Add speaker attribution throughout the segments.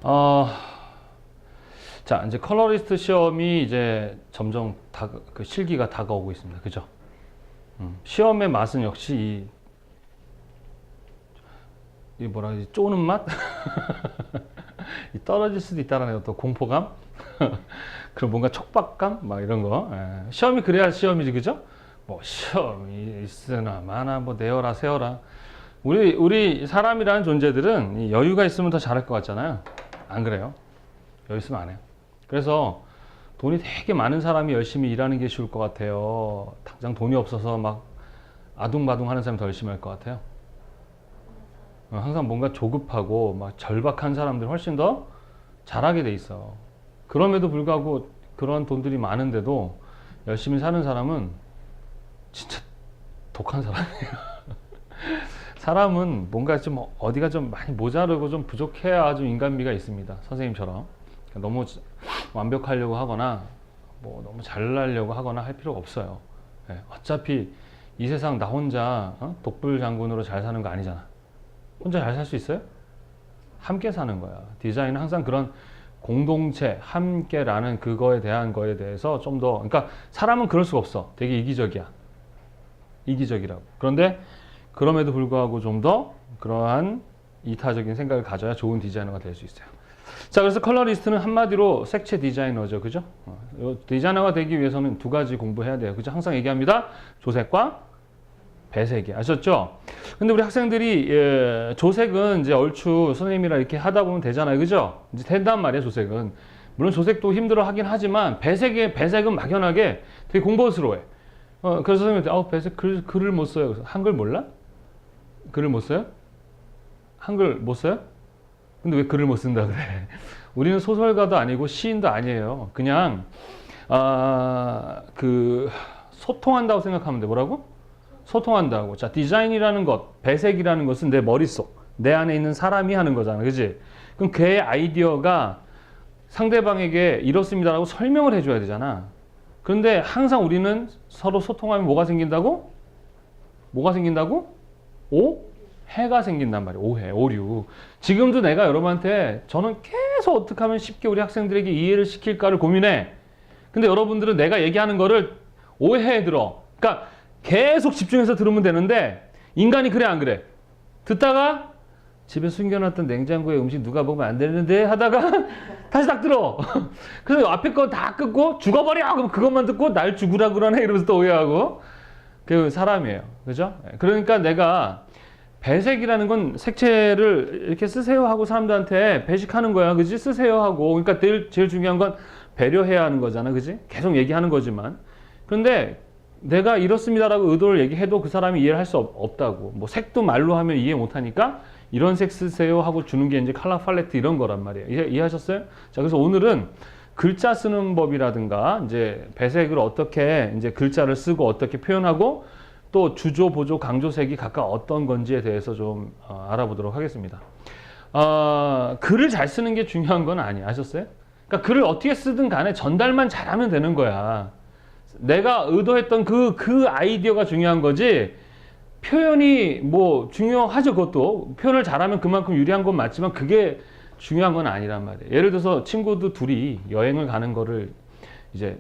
Speaker 1: 어, 자, 이제 컬러리스트 시험이 이제 점점 그 실기가 다가오고 있습니다. 그죠? 시험의 맛은 역시 이 뭐라 그러지? 쪼는 맛? 이 떨어질 수도 있다라는 어떤 공포감? 그런 뭔가 촉박감? 막 이런 거. 예. 시험이 그래야 시험이지, 그죠? 뭐, 시험이 있으나 마나, 뭐, 내어라, 세어라. 우리 사람이라는 존재들은 이 여유가 있으면 더 잘할 것 같잖아요. 안 그래요? 여유 있으면 안 해요. 그래서 돈이 되게 많은 사람이 열심히 일하는 게 쉬울 것 같아요. 당장 돈이 없어서 막 아둥바둥 하는 사람이 더 열심히 할 것 같아요. 항상 뭔가 조급하고 막 절박한 사람들 훨씬 더 잘하게 돼 있어. 그럼에도 불구하고 그런 돈들이 많은데도 열심히 사는 사람은 진짜 독한 사람이에요. 사람은 뭔가 좀 어디가 좀 많이 모자르고 좀 부족해야 좀 인간미가 있습니다. 선생님처럼. 너무 완벽하려고 하거나 뭐 너무 잘나려고 하거나 할 필요가 없어요. 네. 어차피 이 세상 나 혼자 독불장군으로 잘 사는 거 아니잖아. 혼자 잘 살 수 있어요? 함께 사는 거야. 디자인은 항상 그런 공동체, 함께라는 그거에 대한 거에 대해서 좀 더, 그러니까 사람은 그럴 수가 없어. 되게 이기적이야. 이기적이라고. 그런데 그럼에도 불구하고 좀 더 그러한 이타적인 생각을 가져야 좋은 디자이너가 될 수 있어요. 자, 그래서 컬러리스트는 한마디로 색채 디자이너죠. 그죠? 디자이너가 되기 위해서는 두 가지 공부해야 돼요. 그죠? 항상 얘기합니다. 조색과 배색이. 아셨죠? 근데 우리 학생들이 조색은 이제 얼추 선생님이랑 이렇게 하다 보면 되잖아요. 그죠? 이제 된단 말이에요, 조색은. 물론 조색도 힘들어 하긴 하지만 배색은 막연하게 되게 공부스러워해. 그래서 선생님한테 배색 글을 못 써요. 그래서 한글 몰라? 글을 못 써요? 한글 못 써요? 근데 왜 글을 못 쓴다 그래? 우리는 소설가도 아니고 시인도 아니에요. 그냥 소통한다고 생각하면 돼. 뭐라고? 소통한다고. 자, 디자인이라는 것, 배색이라는 것은 내 머릿속, 내 안에 있는 사람이 하는 거잖아. 그지? 그럼 걔의 아이디어가 상대방에게 이렇습니다라고 설명을 해줘야 되잖아. 그런데 항상 우리는 서로 소통하면 뭐가 생긴다고? 뭐가 생긴다고? 해가 생긴단 말이에요. 오해, 오류. 지금도 내가 여러분한테 저는 계속 어떻게 하면 쉽게 우리 학생들에게 이해를 시킬까를 고민해. 근데 여러분들은 내가 얘기하는 거를 오해해 들어. 그러니까 계속 집중해서 들으면 되는데 인간이 그래 안 그래? 듣다가 집에 숨겨놨던 냉장고에 음식 누가 먹으면 안 되는데 하다가 다시 딱 들어. 그래서 앞에 거 다 끊고 죽어버려! 그럼 그것만 듣고 날 죽으라 그러네 이러면서 또 오해하고. 그 사람이에요. 그죠? 그러니까 내가 배색이라는 건 색채를 이렇게 쓰세요 하고 사람들한테 배식하는 거야. 그지? 쓰세요 하고. 그러니까 제일 중요한 건 배려해야 하는 거잖아. 그지? 계속 얘기하는 거지만. 그런데 내가 이렇습니다라고 의도를 얘기해도 그 사람이 이해를 할 수 없다고. 뭐 색도 말로 하면 이해 못 하니까 이런 색 쓰세요 하고 주는 게 이제 컬러 팔레트 이런 거란 말이에요. 이해하셨어요? 자, 그래서 오늘은 글자 쓰는 법이라든가 이제 배색을 어떻게 이제 글자를 쓰고 어떻게 표현하고 또 주조, 보조, 강조색이 각각 어떤 건지에 대해서 좀 알아보도록 하겠습니다. 글을 잘 쓰는 게 중요한 건 아니에요. 아셨어요? 그러니까 글을 어떻게 쓰든 간에 전달만 잘하면 되는 거야. 내가 의도했던 그 아이디어가 중요한 거지 표현이 뭐 중요하죠. 그것도 표현을 잘하면 그만큼 유리한 건 맞지만 그게 중요한 건 아니란 말이에요. 예를 들어서 친구도 둘이 여행을 가는 거를 이제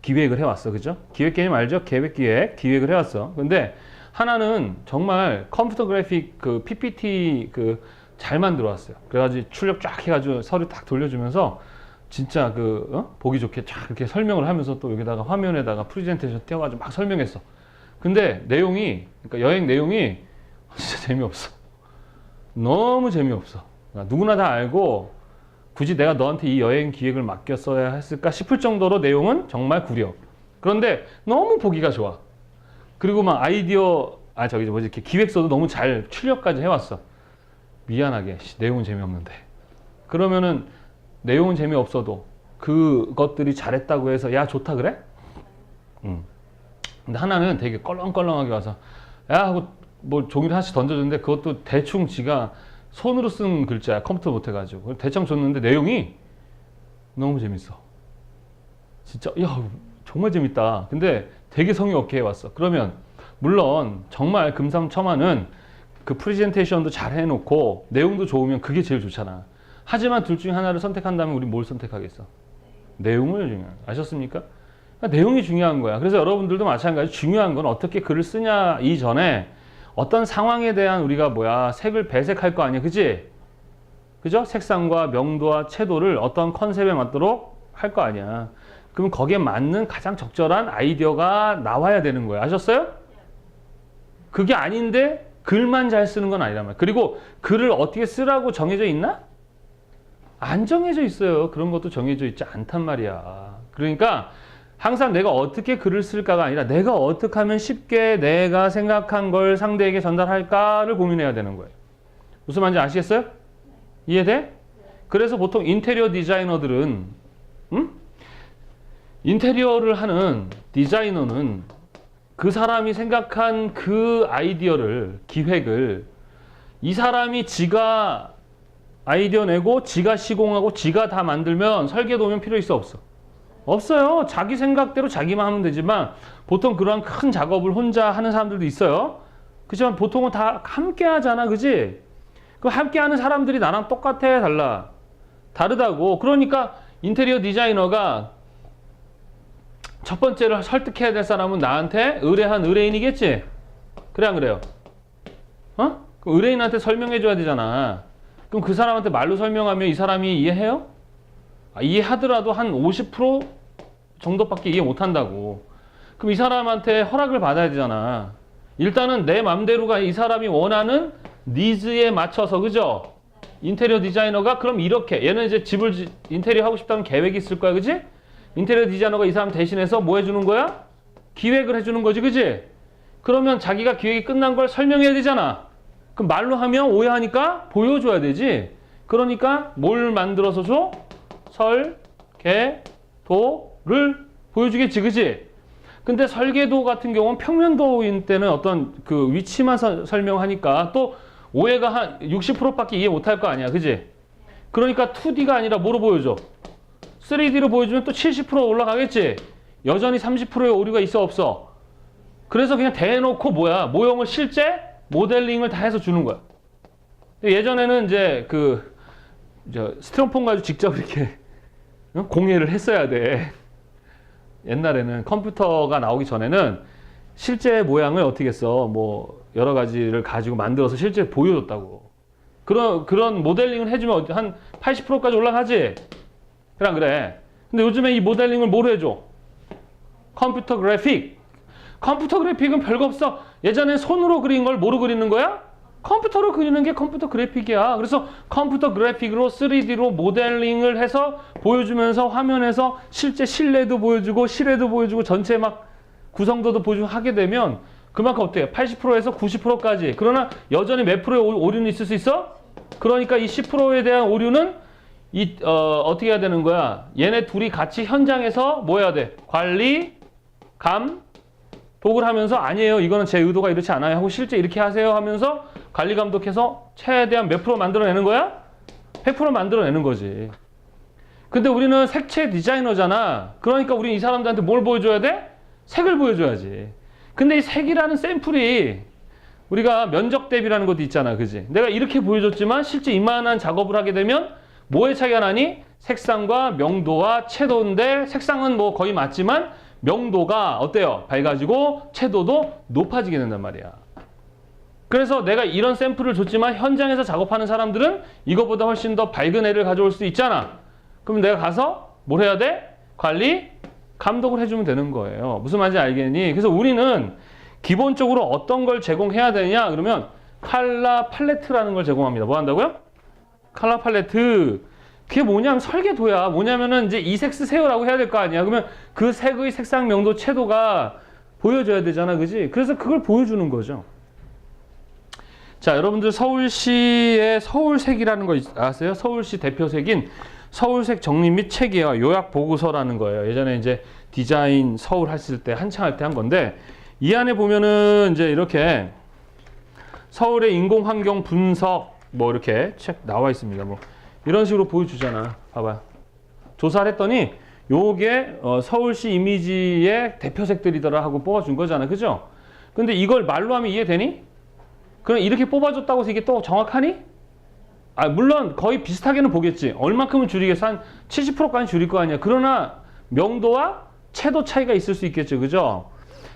Speaker 1: 기획을 해왔어. 그죠? 기획 개념 알죠? 기획을 해왔어. 근데 하나는 정말 컴퓨터 그래픽 그 PPT 잘 만들어 왔어요. 그래가지고 출력 쫙 해가지고 서류 딱 돌려주면서 진짜 보기 좋게 쫙 이렇게 설명을 하면서 또 여기다가 화면에다가 프레젠테이션 띄워가지고 막 설명했어. 근데 그러니까 여행 내용이 진짜 재미없어. 너무 재미없어. 그러니까 누구나 다 알고 굳이 내가 너한테 이 여행 기획을 맡겼어야 했을까 싶을 정도로 내용은 정말 구려. 그런데 너무 보기가 좋아. 그리고 막 이렇게 기획서도 너무 잘 출력까지 해왔어. 미안하게 내용은 재미없는데. 그러면은 내용은 재미없어도 그것들이 잘했다고 해서 야 좋다 그래? 근데 하나는 되게 껄렁껄렁하게 와서 야 하고 뭐 종이를 하나씩 던져줬는데 그것도 대충 지가 손으로 쓴 글자야. 컴퓨터 못해가지고 대충 줬는데 내용이 너무 재밌어. 진짜 야 정말 재밌다. 근데 되게 성의 없게 해왔어. 그러면 물론 정말 금상첨화는 그 프레젠테이션도 잘 해놓고 내용도 좋으면 그게 제일 좋잖아. 하지만 둘 중에 하나를 선택한다면 우리 뭘 선택하겠어? 내용을 중요한. 아셨습니까? 그러니까 내용이 중요한 거야. 그래서 여러분들도 마찬가지 중요한 건 어떻게 글을 쓰냐 이전에 어떤 상황에 대한 우리가 색을 배색할 거 아니야. 그지? 그죠? 색상과 명도와 채도를 어떤 컨셉에 맞도록 할 거 아니야. 그럼 거기에 맞는 가장 적절한 아이디어가 나와야 되는 거야. 아셨어요? 그게 아닌데 글만 잘 쓰는 건 아니란 말이야. 그리고 글을 어떻게 쓰라고 정해져 있나? 안 정해져 있어요. 그런 것도 정해져 있지 않단 말이야. 그러니까 항상 내가 어떻게 글을 쓸까가 아니라 내가 어떻게 하면 쉽게 내가 생각한 걸 상대에게 전달할까를 고민해야 되는 거예요. 무슨 말인지 아시겠어요? 이해돼? 그래서 보통 인테리어 디자이너들은 인테리어를 하는 디자이너는 그 사람이 생각한 그 아이디어를, 기획을 이 사람이 지가 아이디어 내고 지가 시공하고 지가 다 만들면 설계 도면 필요 있어 없어? 없어요. 자기 생각대로 자기만 하면 되지만 보통 그러한 큰 작업을 혼자 하는 사람들도 있어요. 그렇지만 보통은 다 함께 하잖아. 그지? 그 함께 하는 사람들이 나랑 똑같아? 달라? 다르다고. 그러니까 인테리어 디자이너가 첫 번째로 설득해야 될 사람은 나한테 의뢰한 의뢰인이겠지? 그래 안 그래요? 어? 그럼 의뢰인한테 설명해 줘야 되잖아. 그럼 그 사람한테 말로 설명하면 이 사람이 이해해요? 이해하더라도 한 50% 정도밖에 이해 못한다고. 그럼 이 사람한테 허락을 받아야 되잖아. 일단은 내 맘대로가 이 사람이 원하는 니즈에 맞춰서, 그죠? 인테리어 디자이너가 그럼 이렇게, 얘는 이제 집을 인테리어 하고 싶다는 계획이 있을 거야. 그지? 인테리어 디자이너가 이 사람 대신해서 뭐 해주는 거야? 기획을 해주는 거지. 그지? 그러면 자기가 기획이 끝난 걸 설명해야 되잖아. 그럼 말로 하면 오해하니까 보여줘야 되지. 그러니까 뭘 만들어서 줘? 설계도를 보여주겠지. 그지? 근데 설계도 같은 경우는 평면도인 때는 어떤 그 위치만 설명하니까 또 오해가 한 60%밖에 이해 못할 거 아니야. 그지? 그러니까 2D가 아니라 뭐로 보여줘? 3D로 보여주면 또 70% 올라가겠지? 여전히 30%의 오류가 있어 없어? 그래서 그냥 대놓고 모형을 실제 모델링을 다 해서 주는 거야. 예전에는 이제 스티로폼 가지고 직접 이렇게 공예를 했어야 돼. 옛날에는 컴퓨터가 나오기 전에는 실제 모양을 어떻게 했어? 뭐 여러 가지를 가지고 만들어서 실제 보여줬다고. 그런 모델링을 해주면 한 80%까지 올라가지? 그래 안 그래? 근데 요즘에 이 모델링을 뭐로 해줘? 컴퓨터 그래픽. 컴퓨터 그래픽은 별거 없어. 예전에 손으로 그린 걸 뭐로 그리는 거야? 컴퓨터로 그리는 게 컴퓨터 그래픽이야. 그래서 컴퓨터 그래픽으로 3D로 모델링을 해서 보여주면서 화면에서 실제 실내도 보여주고 실외도 보여주고 전체 막 구성도도 보여주고 하게 되면 그만큼 어때요? 80%에서 90%까지. 그러나 여전히 몇 프로의 오류는 있을 수 있어? 그러니까 이 10%에 대한 오류는 어떻게 해야 되는 거야? 얘네 둘이 같이 현장에서 뭐 해야 돼? 관리, 감독을 하면서 아니에요. 이거는 제 의도가 이렇지 않아요. 하고 실제 이렇게 하세요 하면서 관리 감독해서 최대한 몇 프로 만들어내는 거야? 100% 만들어내는 거지. 근데 우리는 색채 디자이너잖아. 그러니까 우리 이 사람들한테 뭘 보여줘야 돼? 색을 보여줘야지. 근데 이 색이라는 샘플이 우리가 면적 대비라는 것도 있잖아. 그지? 내가 이렇게 보여줬지만 실제 이만한 작업을 하게 되면 뭐의 차이가 나니? 색상과 명도와 채도인데 색상은 뭐 거의 맞지만 명도가 어때요? 밝아지고 채도도 높아지게 된단 말이야. 그래서 내가 이런 샘플을 줬지만 현장에서 작업하는 사람들은 이거보다 훨씬 더 밝은 애를 가져올 수 있잖아. 그럼 내가 가서 뭘 해야 돼? 관리, 감독을 해주면 되는 거예요. 무슨 말인지 알겠니? 그래서 우리는 기본적으로 어떤 걸 제공해야 되냐? 그러면 컬러 팔레트라는 걸 제공합니다. 뭐 한다고요? 컬러 팔레트. 그게 뭐냐면 설계도야. 뭐냐면은 이제 이 색 쓰세요라고 해야 될 거 아니야. 그러면 그 색의 색상, 명도, 채도가 보여줘야 되잖아. 그지? 그래서 그걸 보여주는 거죠. 자, 여러분들 서울시의 서울색이라는 거 아세요? 서울시 대표색인 서울색 정리 및 체계와 요약 보고서라는 거예요. 예전에 이제 디자인 서울 했을 때 한창 할 때 한 건데 이 안에 보면은 이제 이렇게 서울의 인공 환경 분석 뭐 이렇게 책 나와 있습니다. 뭐 이런 식으로 보여주잖아. 봐봐요. 조사를 했더니 요게 서울시 이미지의 대표색들이더라 하고 뽑아준 거잖아. 그죠? 근데 이걸 말로 하면 이해되니? 그럼 이렇게 뽑아줬다고 해서 이게 또 정확하니? 물론 거의 비슷하게는 보겠지. 얼마큼은 줄이겠어? 한 70%까지 줄일 거 아니야. 그러나 명도와 채도 차이가 있을 수 있겠죠. 그죠?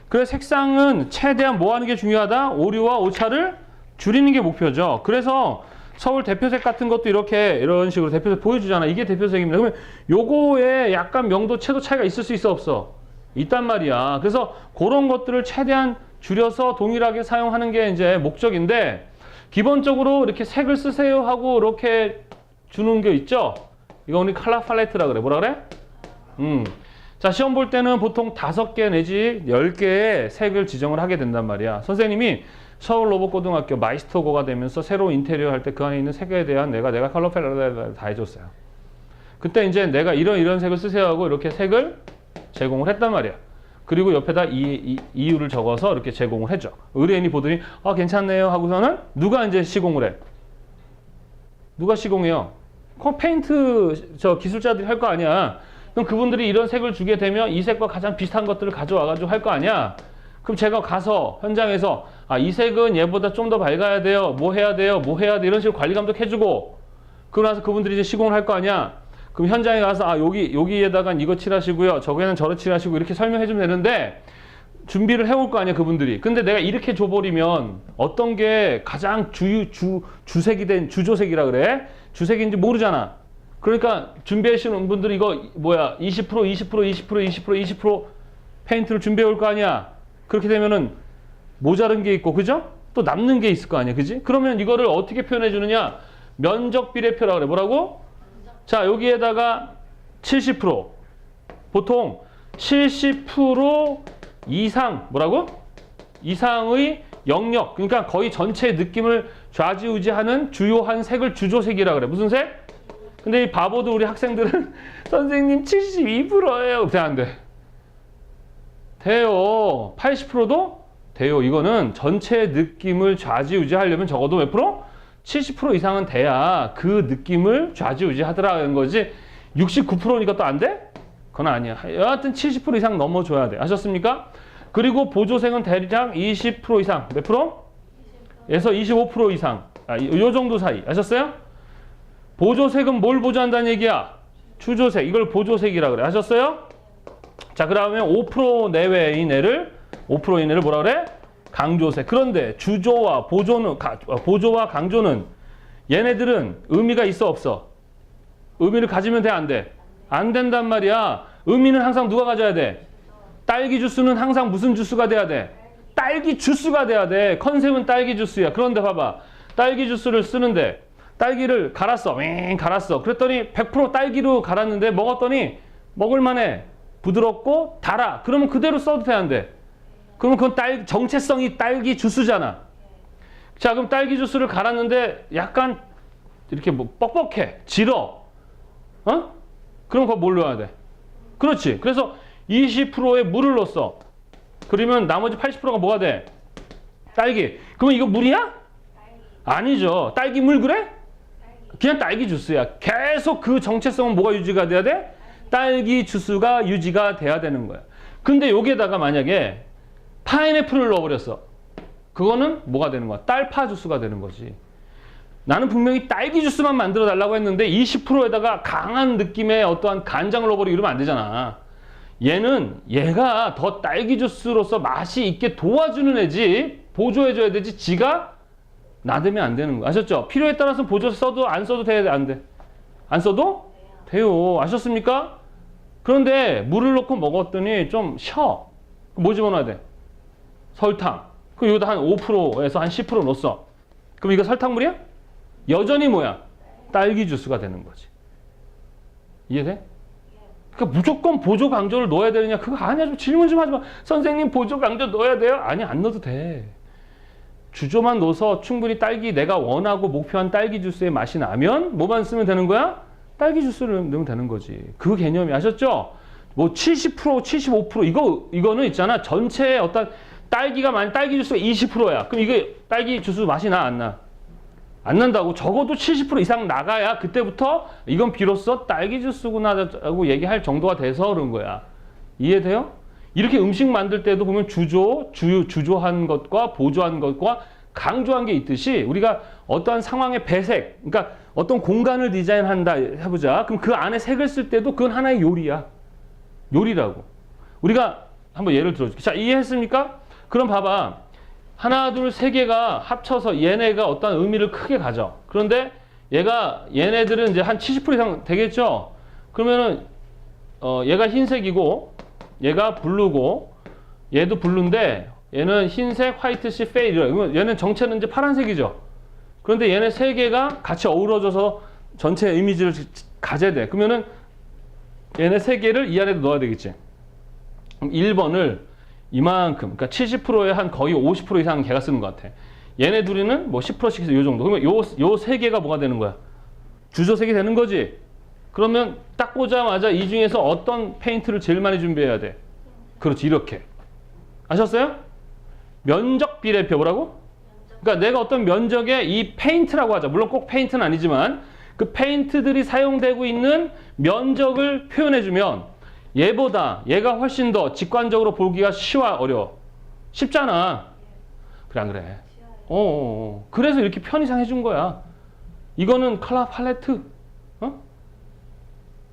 Speaker 1: 그래서 색상은 최대한 뭐 하는 게 중요하다? 오류와 오차를 줄이는 게 목표죠. 그래서 서울 대표색 같은 것도 이렇게 이런 식으로 대표색 보여주잖아. 이게 대표색입니다. 그러면 요거에 약간 명도, 채도 차이가 있을 수 있어, 없어? 있단 말이야. 그래서 그런 것들을 최대한 줄여서 동일하게 사용하는 게 이제 목적인데, 기본적으로 이렇게 색을 쓰세요 하고 이렇게 주는 게 있죠. 이거 우리 컬러 팔레트라 그래. 뭐라 그래? 자, 시험 볼 때는 보통 5개 내지 10개의 색을 지정을 하게 된단 말이야. 선생님이 서울 로봇고등학교 마이스터고가 되면서 새로운 인테리어 할 때 그 안에 있는 색에 대한 내가 컬러 팔레트를 다 해줬어요. 그때 이제 내가 이런 색을 쓰세요 하고 이렇게 색을 제공을 했단 말이야. 그리고 옆에다 이유를 적어서 이렇게 제공을 해줘. 의뢰인이 보더니 괜찮네요 하고서는 누가 이제 시공을 해? 누가 시공해요? 페인트 기술자들이 할 거 아니야. 그럼 그분들이 이런 색을 주게 되면 이 색과 가장 비슷한 것들을 가져와가지고 할 거 아니야. 그럼 제가 가서 현장에서 이 색은 얘보다 좀 더 밝아야 돼요. 뭐 해야 돼요? 뭐 해야 돼? 이런 식으로 관리 감독 해주고, 그러고 나서 그분들이 이제 시공을 할 거 아니야. 그럼 현장에 가서 여기에다가 이거 칠하시고요. 저거에는 저거 칠하시고 이렇게 설명해 주면 되는데, 준비를 해올 거 아니야 그분들이. 근데 내가 이렇게 줘버리면 어떤 게 가장 주색이 된 주조색이라 그래? 주색인지 모르잖아. 그러니까 준비하시는 분들이 이거 20% 페인트를 준비해 올 거 아니야. 그렇게 되면은 모자른 게 있고, 그죠? 또 남는 게 있을 거 아니야, 그지? 그러면 이거를 어떻게 표현해 주느냐? 면적 비례표라 그래. 뭐라고? 자, 여기에다가 70%. 보통 70% 이상, 뭐라고? 이상의 영역. 그러니까 거의 전체 느낌을 좌지우지하는 주요한 색을 주조색이라 그래. 무슨 색? 근데 이 바보도 우리 학생들은 선생님 72%예요. 그냥 안 돼. 돼요. 80%도 돼요. 이거는 전체 느낌을 좌지우지하려면 적어도 몇 프로? 70% 이상은 돼야 그 느낌을 좌지우지하더라는 거지. 69%니까 또 안 돼? 그건 아니야. 여하튼 70% 이상 넘어줘야 돼. 아셨습니까? 그리고 보조색은 대략 20% 이상. 몇 프로? 에서 25% 이상. 요 정도 사이. 아셨어요? 보조색은 뭘 보조한다는 얘기야? 주조색. 이걸 보조색이라 그래. 아셨어요? 자, 그러면 5% 내외의 애를 5% 이내를 뭐라 그래? 강조색. 그런데 주조와 보조와 강조는 얘네들은 의미가 있어 없어? 의미를 가지면 돼 안 돼? 안 된단 말이야. 의미는 항상 누가 가져야 돼? 딸기 주스는 항상 무슨 주스가 돼야 돼? 딸기 주스가 돼야 돼. 컨셉은 딸기 주스야. 그런데 봐봐. 딸기 주스를 쓰는데 딸기를 갈았어. 갈았어. 그랬더니 100% 딸기로 갈았는데 먹었더니 먹을만해. 부드럽고 달아. 그러면 그대로 써도 돼 안 돼? 그러면 그건 정체성이 딸기 주스잖아. 자, 그럼 딸기 주스를 갈았는데 약간 이렇게 뭐 뻑뻑해. 질어. 그럼 그거 뭘 넣어야 돼? 그렇지. 그래서 20%의 물을 넣었어. 그러면 나머지 80%가 뭐가 돼? 딸기. 그러면 이거 물이야? 아니죠. 딸기 물 그래? 그냥 딸기 주스야. 계속 그 정체성은 뭐가 유지가 돼야 돼? 딸기 주스가 유지가 돼야 되는 거야. 근데 여기에다가 만약에 파인애플을 넣어버렸어. 그거는 뭐가 되는 거야? 딸파 주스가 되는 거지. 나는 분명히 딸기 주스만 만들어 달라고 했는데 20%에다가 강한 느낌의 어떠한 간장을 넣어버리고 이러면 안 되잖아. 얘가 더 딸기 주스로서 맛이 있게 도와주는 애지, 보조해줘야 되지, 지가 나대면 안 되는 거. 아셨죠? 필요에 따라서 보조 써도 안 써도 돼, 안 돼? 안 써도 돼요. 아셨습니까? 그런데 물을 넣고 먹었더니 좀 셔. 뭐 집어넣어야 돼? 설탕. 그럼 여기다 한 5%에서 한 10% 넣었어. 그럼 이거 설탕물이야? 여전히 뭐야? 딸기 주스가 되는 거지. 이해돼? 그러니까 무조건 보조 강조를 넣어야 되느냐? 그거 아니야. 좀 질문 좀 하지 마. 선생님 보조 강조 넣어야 돼요? 아니, 안 넣어도 돼. 주조만 넣어서 충분히 내가 원하고 목표한 딸기 주스의 맛이 나면 뭐만 쓰면 되는 거야? 딸기 주스를 넣으면 되는 거지. 그 개념이. 아셨죠? 뭐 70%, 75% 이거는 있잖아. 전체의 어떤 딸기 주스가 20%야. 그럼 이거 딸기 주스 맛이 나, 안 나? 안 난다고. 적어도 70% 이상 나가야 그때부터 이건 비로소 딸기 주스구나 얘기할 정도가 돼서 그런 거야. 이해돼요? 이렇게 음식 만들 때도 보면 주조한 것과 보조한 것과 강조한 게 있듯이 우리가 어떠한 상황의 배색, 그러니까 어떤 공간을 디자인한다 해보자. 그럼 그 안에 색을 쓸 때도 그건 하나의 요리야. 요리라고. 우리가 한번 예를 들어줄게. 자, 이해했습니까? 그럼 봐봐. 하나, 둘, 세 개가 합쳐서 얘네가 어떤 의미를 크게 가져. 그런데 얘네들은 이제 한 70% 이상 되겠죠? 그러면은, 얘가 흰색이고, 얘가 블루고, 얘도 블루인데, 얘는 흰색, 화이트시, 페이드. 얘는 정체는 이제 파란색이죠? 그런데 얘네 세 개가 같이 어우러져서 전체 이미지를 가져야 돼. 그러면은 얘네 세 개를 이 안에도 넣어야 되겠지. 그럼 1번을 이만큼, 그러니까 70%의 한 거의 50% 이상은 걔가 쓰는 것 같아. 얘네 둘이는 뭐 10%씩 해서 요 정도. 그러면 요 세 개가 뭐가 되는 거야? 주저색이 되는 거지. 그러면 딱 보자마자 이 중에서 어떤 페인트를 제일 많이 준비해야 돼? 그렇지, 이렇게. 아셨어요? 면적 비례표 뭐라고? 그러니까 내가 어떤 면적에 이 페인트라고 하자. 물론 꼭 페인트는 아니지만 그 페인트들이 사용되고 있는 면적을 표현해주면 얘가 훨씬 더 직관적으로 보기가 쉬워, 어려워? 쉽잖아. 그래, 안 그래? 그래서 이렇게 편의상 해준 거야. 이거는 컬러 팔레트.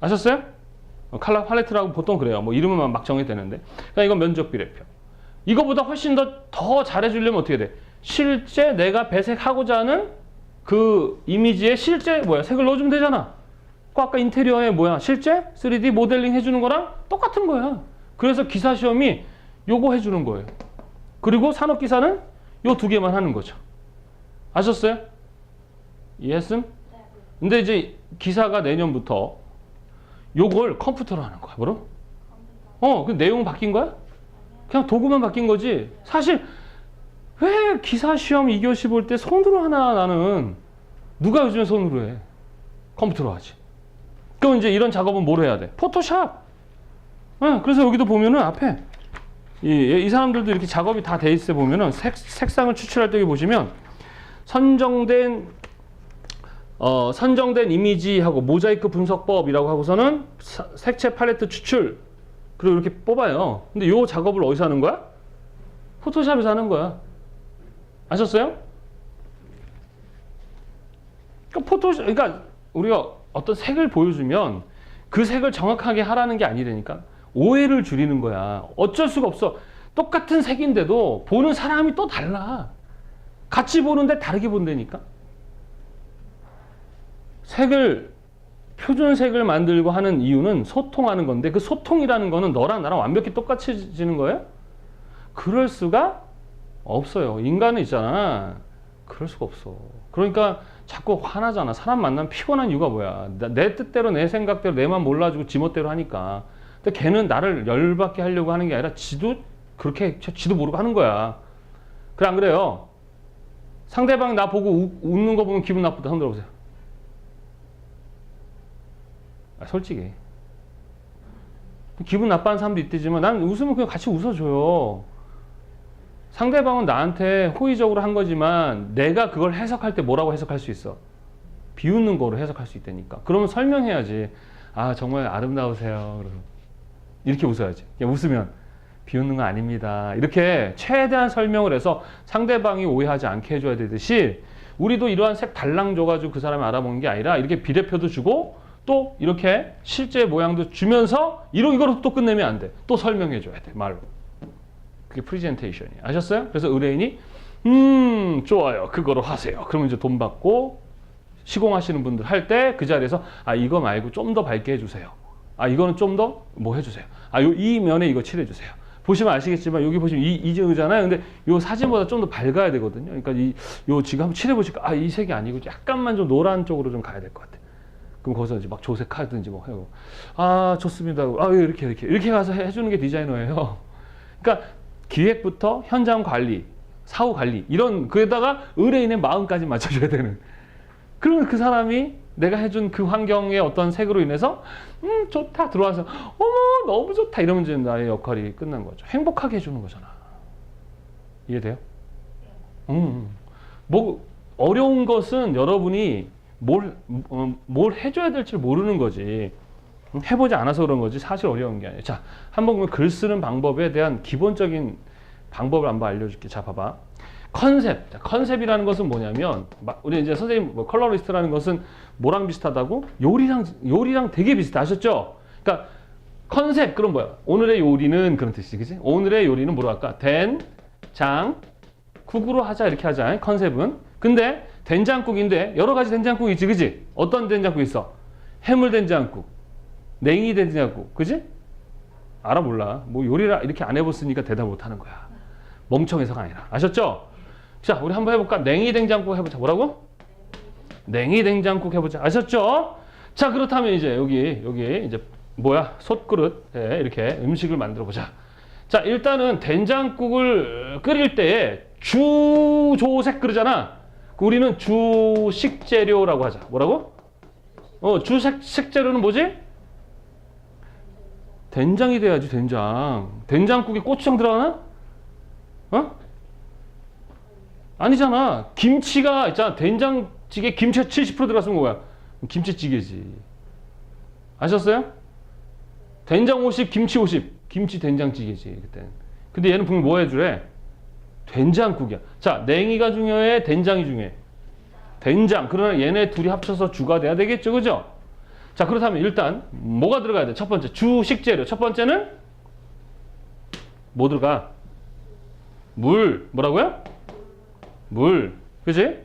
Speaker 1: 아셨어요? 컬러 팔레트라고 보통 그래요. 뭐 이름은 막 정해야 되는데. 그러니까 이건 면적 비례표. 이거보다 훨씬 더 잘해주려면 어떻게 돼? 실제 내가 배색하고자 하는 그 이미지에 실제 색을 넣어주면 되잖아. 그 아까 인테리어에 실제 3D 모델링 해주는 거랑 똑같은 거야. 그래서 기사 시험이 요거 해주는 거예요. 그리고 산업기사는 요 두 개만 하는 거죠. 아셨어요? 이해했음? 근데 이제 기사가 내년부터 요걸 컴퓨터로 하는 거야. 뭐로? 그 내용 바뀐 거야? 그냥 도구만 바뀐 거지. 사실 왜 기사 시험 2교시 볼 때 손으로 하나 나는. 누가 요즘에 손으로 해? 컴퓨터로 하지. 그럼 이제 이런 작업은 뭘 해야 돼? 포토샵. 그래서 여기도 보면은 앞에 이 사람들도 이렇게 작업이 다 돼 있어 보면은 색상을 추출할 때 여기 보시면 선정된 이미지하고 모자이크 분석법이라고 하고서는 색채 팔레트 추출 그리고 이렇게 뽑아요. 근데 요 작업을 어디서 하는 거야? 포토샵에서 하는 거야. 아셨어요? 그러니까 우리가 어떤 색을 보여주면 그 색을 정확하게 하라는 게 아니라니까. 오해를 줄이는 거야. 어쩔 수가 없어. 똑같은 색인데도 보는 사람이 또 달라. 같이 보는데 다르게 본다니까. 표준색을 만들고 하는 이유는 소통하는 건데 그 소통이라는 거는 너랑 나랑 완벽히 똑같아지는 거예요? 그럴 수가 없어요. 인간은 있잖아. 그럴 수가 없어. 그러니까 자꾸 화나잖아. 사람 만나면 피곤한 이유가 뭐야? 내 뜻대로 내 생각대로 내 맘 몰라주고 지멋대로 하니까. 근데 걔는 나를 열받게 하려고 하는 게 아니라 지도 모르고 하는 거야. 그래, 안 그래요? 상대방 나 보고 웃는 거 보면 기분 나쁘다. 손 들어보세요. 솔직히. 기분 나빠하는 사람도 있지만 난 웃으면 그냥 같이 웃어줘요. 상대방은 나한테 호의적으로 한 거지만 내가 그걸 해석할 때 뭐라고 해석할 수 있어? 비웃는 거로 해석할 수 있다니까. 그러면 설명해야지. 아, 정말 아름다우세요. 이렇게 웃어야지. 그냥 웃으면 비웃는 거 아닙니다. 이렇게 최대한 설명을 해서 상대방이 오해하지 않게 해줘야 되듯이 우리도 이러한 색 달랑 줘가지고 그 사람을 알아보는 게 아니라 이렇게 비례표도 주고 또 이렇게 실제 모양도 주면서 이거로 또 끝내면 안 돼. 또 설명해줘야 돼. 말로. 그게 프리젠테이션이에요. 아셨어요? 그래서 의뢰인이 좋아요. 그거로 하세요. 그러면 이제 돈 받고 시공하시는 분들 할 때 그 자리에서 이거 말고 좀 더 밝게 해주세요. 이거는 좀 더 뭐 해주세요. 이 면에 이거 칠해주세요. 보시면 아시겠지만 여기 보시면 이잖아요. 근데 이 사진보다 좀 더 밝아야 되거든요. 그러니까 지금 한번 칠해보실까? 이 색이 아니고 약간만 좀 노란 쪽으로 좀 가야 될 것 같아. 그럼 거기서 이제 막 조색하든지 뭐 하고 좋습니다. 이렇게 가서 해주는 게 디자이너예요. 그러니까 기획부터 현장 관리, 사후 관리 그에다가 의뢰인의 마음까지 맞춰줘야 되는. 그러면 그 사람이 내가 해준 그 환경의 어떤 색으로 인해서 좋다 들어와서 어머 너무 좋다 이러면 이제 나의 역할이 끝난 거죠. 행복하게 해주는 거잖아. 이해돼요? 뭐 어려운 것은 여러분이 뭘 해줘야 될지 모르는 거지. 해보지 않아서 그런 거지 사실 어려운 게 아니에요. 자, 한번 보면 글 쓰는 방법에 대한 기본적인 방법을 한번 알려줄게. 자, 봐봐. 컨셉. 자, 컨셉이라는 것은 뭐냐면 우리 이제 선생님 뭐 컬러리스트라는 것은 뭐랑 비슷하다고? 요리랑 되게 비슷해. 아셨죠? 그러니까 컨셉 그럼 뭐야? 오늘의 요리는 그런 뜻이지, 그지? 오늘의 요리는 뭐로 할까? 된장국으로 하자 이렇게 하자. 컨셉은. 근데 된장국인데 여러 가지 된장국이 있지, 그지? 어떤 된장국 있어? 해물 된장국, 냉이 된장국, 그지? 알아 몰라. 뭐 요리를 이렇게 안 해봤으니까 대답 못 하는 거야. 멍청해서가 아니라. 아셨죠? 자, 우리 한번 해볼까? 냉이 된장국 해보자. 뭐라고? 냉이 된장국 해보자. 아셨죠? 자, 그렇다면 이제 여기 이제 뭐야? 솥그릇에 이렇게 음식을 만들어 보자. 자, 일단은 된장국을 끓일 때에 주조색 그러잖아. 우리는 주식재료라고 하자. 뭐라고? 주식재료는 뭐지? 된장이 돼야지, 된장. 된장국에 고추장 들어가나? 아니잖아. 김치가 있잖아. 된장찌개 김치가 70% 들어갔으면 뭐야? 김치찌개지. 아셨어요? 된장 50, 김치 50. 김치 된장찌개지, 그때. 근데 얘는 분명 뭐 해주래? 된장국이야. 자, 냉이가 중요해? 된장이 중요해? 된장. 그러나 얘네 둘이 합쳐서 주가 돼야 되겠죠, 그죠? 자, 그렇다면 일단 뭐가 들어가야 돼? 첫 번째, 주식재료. 첫 번째는 뭐 들어가? 물. 뭐라고요? 물. 그치?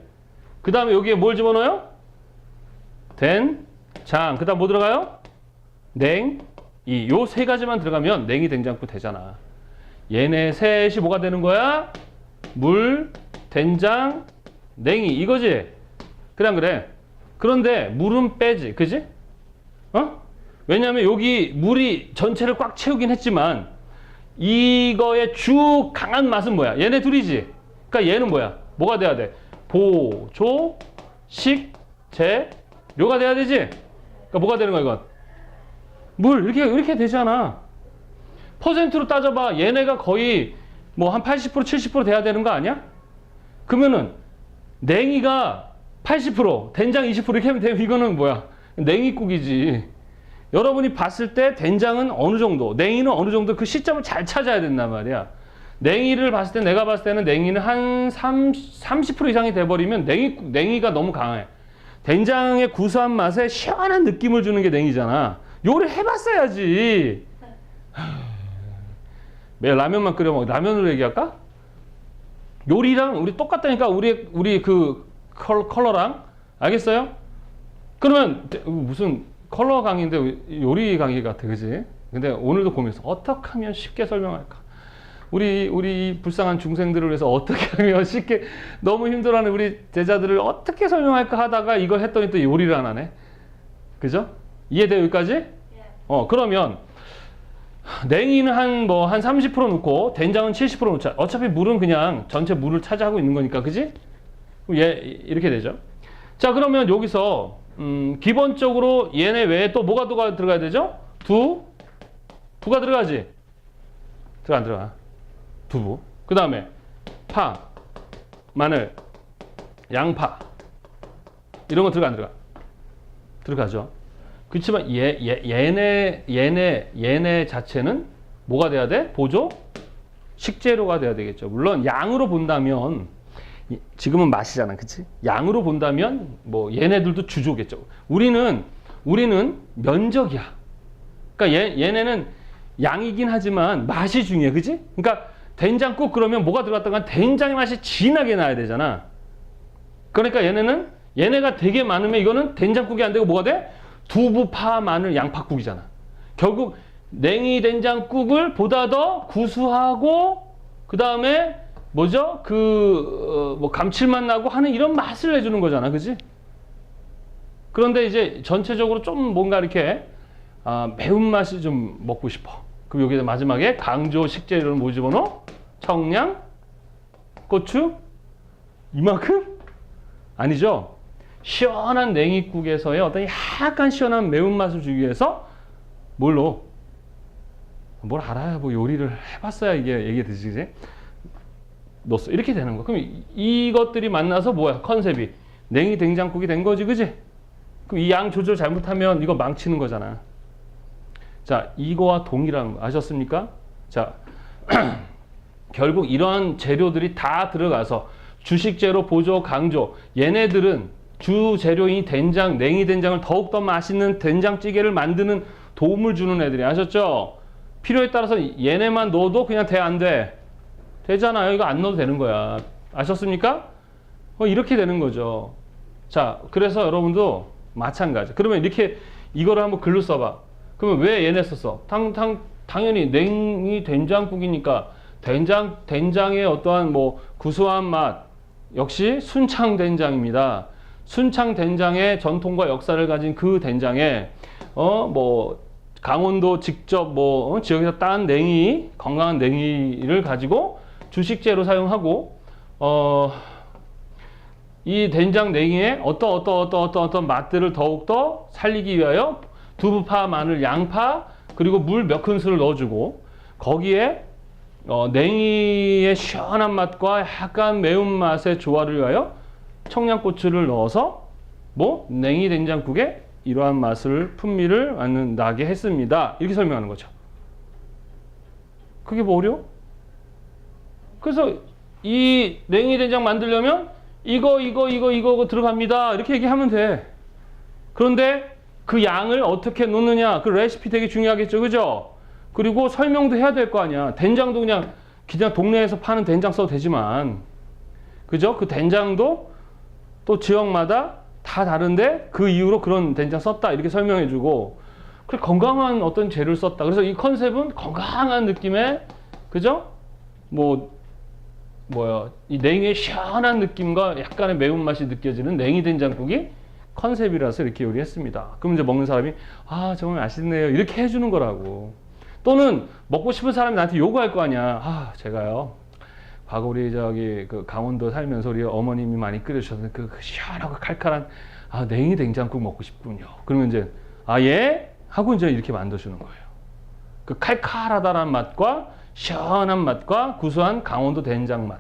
Speaker 1: 그 다음에 여기에 뭘 집어넣어요? 된장. 그 다음 뭐 들어가요? 냉이. 요 세 가지만 들어가면 냉이 된장국 되잖아. 얘네 셋이 뭐가 되는 거야? 물, 된장, 냉이. 이거지? 그래 안 그래? 그런데 물은 빼지. 그지? 왜냐면 여기 물이 전체를 꽉 채우긴 했지만 이거의 주 강한 맛은 뭐야? 얘네 둘이지? 그러니까 얘는 뭐야? 뭐가 돼야 돼? 보조, 식, 재료가 돼야 되지? 그러니까 뭐가 되는 거야, 이건? 물. 이렇게 되잖아. 퍼센트로 따져봐. 얘네가 거의 뭐 한 80%, 70% 돼야 되는 거 아니야? 그러면은 냉이가 80%, 된장 20% 이렇게 하면 되면 이거는 뭐야? 냉이국이지. 여러분이 봤을 때 된장은 어느 정도, 냉이는 어느 정도 그 시점을 잘 찾아야 된단 말이야. 냉이를 봤을 때, 내가 봤을 때는 냉이는 한 30% 이상이 돼버리면 냉이가 너무 강해. 된장의 구수한 맛에 시원한 느낌을 주는 게 냉이잖아. 요리 해봤어야지. 매일 라면만 끓여 먹어. 라면으로 얘기할까? 요리랑 우리 똑같다니까. 우리 그 컬러랑. 알겠어요? 그러면 무슨 컬러 강의인데 요리 강의 같아, 그지? 근데 오늘도 고민했어. 어떻게 하면 쉽게 설명할까? 우리 불쌍한 중생들을 위해서 어떻게 하면 쉽게, 너무 힘들어하는 우리 제자들을 어떻게 설명할까 하다가 이걸 했더니 또 요리를 안 하네. 그죠? 이해돼요, 여기까지? 그러면 냉이는 한 30% 넣고 된장은 70% 넣자. 어차피 물은 그냥 전체 물을 차지하고 있는 거니까, 그지? 이렇게 되죠. 자, 그러면 여기서 기본적으로 얘네 외에 또 뭐가 들어가야 되죠? 두가 들어가지? 안 들어가. 두부. 그 다음에 파, 마늘, 양파. 이런 거 들어가 안 들어가? 들어가죠. 그렇지만 얘네 자체는 뭐가 돼야 돼? 보조? 식재료가 돼야 되겠죠. 물론 양으로 본다면 지금은 맛이잖아, 그치? 양으로 본다면 뭐 얘네들도 주조겠죠. 우리는 면적이야. 그러니까 얘네는 양이긴 하지만 맛이 중요해, 그치? 그러니까 된장국 그러면 뭐가 들어갔다가 된장의 맛이 진하게 나야 되잖아. 그러니까 얘네가 되게 많으면 이거는 된장국이 안 되고 뭐가 돼? 두부, 파, 마늘, 양파국이잖아. 결국 냉이 된장국을 보다 더 구수하고 그 다음에 뭐죠? 뭐 감칠맛 나고 하는 이런 맛을 내주는 거잖아, 그지? 그런데 이제 전체적으로 좀 뭔가 이렇게 매운맛이 좀 먹고 싶어. 그럼 여기다 마지막에 강조 식재료를 뭐 집어넣어? 청양, 고추, 이만큼? 아니죠? 시원한 냉이국에서의 어떤 약간 시원한 매운맛을 주기 위해서 뭘 알아야 뭐 요리를 해봤어야 이게 되지. 넣었어. 이렇게 되는 거야. 그럼 이것들이 만나서 뭐야? 컨셉이 냉이 된장국이 된 거지, 그지? 그럼 이 양 조절 잘못하면 이거 망치는 거잖아. 자, 이거와 동일한 거 아셨습니까? 자, 결국 이러한 재료들이 다 들어가서 주식재료 보조 강조. 얘네들은 주 재료인 된장, 냉이 된장을 더욱더 맛있는 된장찌개를 만드는 도움을 주는 애들이 아셨죠? 필요에 따라서 얘네만 넣어도 그냥 돼, 안 돼? 되잖아요. 이거 안 넣어도 되는 거야. 아셨습니까? 이렇게 되는 거죠. 자, 그래서 여러분도 마찬가지. 그러면 이렇게 이거를 한번 글로 써봐. 그러면 왜 얘네 썼어? 당연히 냉이 된장국이니까 된장의 어떠한 뭐 구수한 맛 역시 순창 된장입니다. 순창 된장의 전통과 역사를 가진 그 된장에 뭐 강원도 직접 지역에서 딴 냉이, 건강한 냉이를 가지고 주식재로 사용하고 이 된장 냉이에 어떤 맛들을 더욱더 살리기 위하여 두부파, 마늘, 양파 그리고 물 몇 큰술을 넣어주고 거기에 냉이의 시원한 맛과 약간 매운맛의 조화를 위하여 청양고추를 넣어서 냉이 된장국에 이러한 맛을 풍미를 나게 했습니다. 이렇게 설명하는 거죠. 그게 뭐 어려워? 그래서 이 냉이 된장 만들려면 이거 들어갑니다. 이렇게 얘기하면 돼. 그런데 그 양을 어떻게 넣느냐, 그 레시피 되게 중요하겠죠, 그죠? 그리고 설명도 해야 될 거 아니야. 된장도 그냥 동네에서 파는 된장 써도 되지만, 그죠? 그 된장도 또 지역마다 다 다른데 그 이후로 그런 된장 썼다 이렇게 설명해주고, 그래 건강한 어떤 재료를 썼다. 그래서 이 컨셉은 건강한 느낌의, 그죠? 이 냉이의 시원한 느낌과 약간의 매운맛이 느껴지는 냉이 된장국이 컨셉이라서 이렇게 요리했습니다. 그럼 이제 먹는 사람이 정말 맛있네요 이렇게 해주는 거라고. 또는 먹고 싶은 사람이 나한테 요구할 거 아니야. 제가요 과거 우리 그 강원도 살면서 우리 어머님이 많이 끓여주셨던 그 시원하고 칼칼한 냉이 된장국 먹고 싶군요. 그러면 이제 예? 하고 이제 이렇게 만들어주는 거예요. 그 칼칼하다는 맛과 시원한 맛과 구수한 강원도 된장 맛.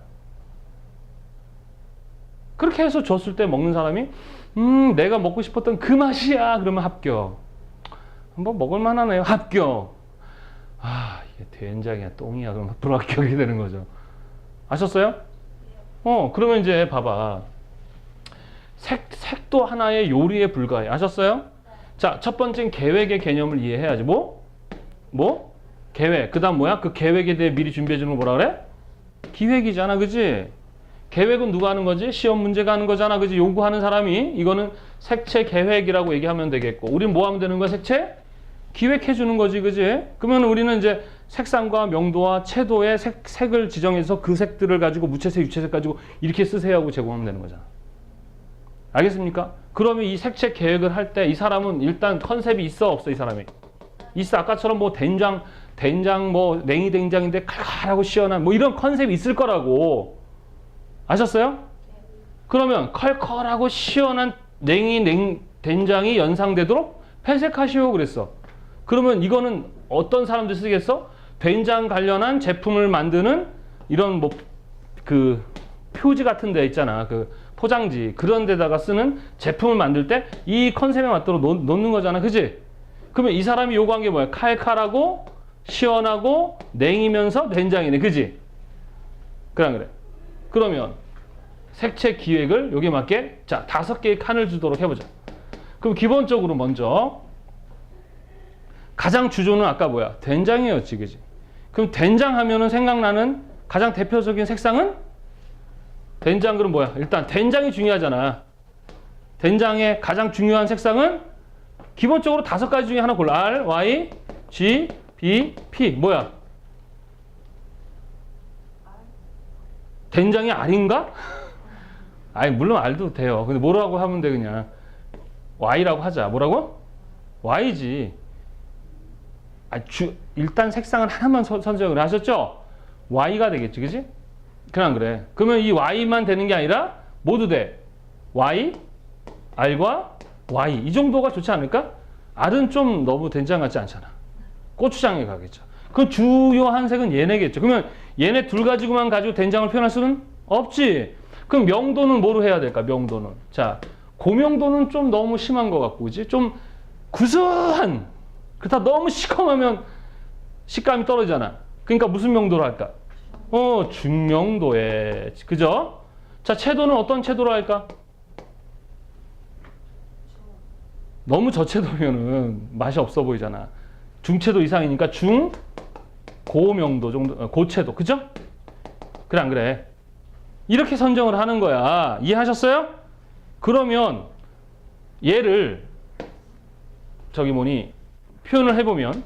Speaker 1: 그렇게 해서 줬을 때 먹는 사람이 내가 먹고 싶었던 그 맛이야. 그러면 합격. 한번 먹을 만하네요. 합격. 이게 된장이야 똥이야. 그러면 불합격이 되는 거죠. 아셨어요? 그러면 이제 봐봐. 색도 하나의 요리에 불과해. 아셨어요? 자, 첫 번째는 계획의 개념을 이해해야지. 계획. 그 다음 뭐야? 그 계획에 대해 미리 준비해주는 거 뭐라 그래? 기획이잖아. 그지? 계획은 누가 하는 거지? 시험 문제가 하는 거잖아. 그지? 요구하는 사람이. 이거는 색채 계획이라고 얘기하면 되겠고. 우린 뭐 하면 되는 거야? 색채? 기획해주는 거지. 그지? 그러면 우리는 이제 색상과 명도와 채도의 색을 지정해서 그 색들을 가지고 무채색, 유채색 가지고 이렇게 쓰세요 하고 제공하면 되는 거잖아. 알겠습니까? 그러면 이 색채 계획을 할 때 이 사람은 일단 컨셉이 있어 없어? 이 사람이 있어. 아까처럼 된장 냉이 된장인데 칼칼하고 시원한 이런 컨셉이 있을 거라고. 아셨어요? 그러면 칼칼하고 시원한 된장이 연상되도록 회색하시오 그랬어. 그러면 이거는 어떤 사람들 쓰겠어? 된장 관련한 제품을 만드는 이런 그 표지 같은 데 있잖아. 그 포장지 그런 데다가 쓰는 제품을 만들 때 이 컨셉에 맞도록 놓는 거잖아. 그지? 그러면 이 사람이 요구한 게 뭐야? 칼칼하고 시원하고 냉이면서 된장이네. 그지? 그래. 그러면 색채 기획을 여기에 맞게 5개의 칸을 주도록 해보자. 그럼 기본적으로 먼저 가장 주조는 아까 뭐야? 된장이었지. 그지? 그럼 된장 하면은 생각나는 가장 대표적인 색상은? 된장 그럼 뭐야? 일단 된장이 중요하잖아. 된장의 가장 중요한 색상은 기본적으로 5가지 중에 하나 골라. R, Y, G, B, P. 뭐야? 된장이 R인가? 물론 R도 돼요. 근데 뭐라고 하면 돼 그냥. Y라고 하자. 뭐라고? Y지. 일단 색상은 하나만 선정을 하셨죠? Y가 되겠지. 그지? 그냥 그래. 그러면 이 Y만 되는 게 아니라 모두 돼. Y, R과 Y. 이 정도가 좋지 않을까? R은 좀 너무 된장 같지 않잖아. 고추장에 가겠죠. 그 주요한 색은 얘네겠죠. 그러면 얘네 둘 가지고만 가지고 된장을 표현할 수는 없지. 그럼 명도는 뭐로 해야 될까? 명도는. 자, 고명도는 좀 너무 심한 것 같고, 그지? 좀 구수한. 그렇다 너무 시커매면 식감이 떨어지잖아. 그러니까 무슨 명도로 할까? 중명도에. 그죠? 자, 채도는 어떤 채도로 할까? 너무 저채도면은 맛이 없어 보이잖아. 중채도 이상이니까 중, 고명도 정도, 고채도. 그죠? 그래, 안 그래? 이렇게 선정을 하는 거야. 이해하셨어요? 그러면 얘를 저기 뭐니 표현을 해보면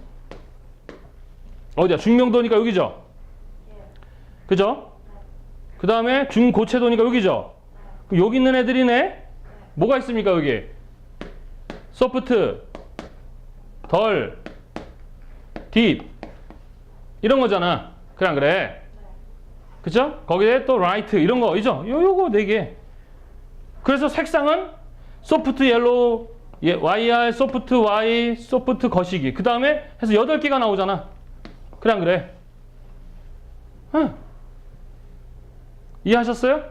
Speaker 1: 어디야? 중명도니까 여기죠? 그죠? 그 다음에 중고채도니까 여기죠? 여기 있는 애들이네? 뭐가 있습니까 여기? 소프트, 덜, 딥 이런 거잖아. 그래 안 그래? 그죠? 거기에 또 라이트 이런 거 있죠? 요거 4개. 그래서 색상은 소프트 옐로우, YR, 소프트 Y, 소프트 거시기. 그 다음에 해서 8개가 나오잖아. 그래 안 그래? 응. 이해하셨어요?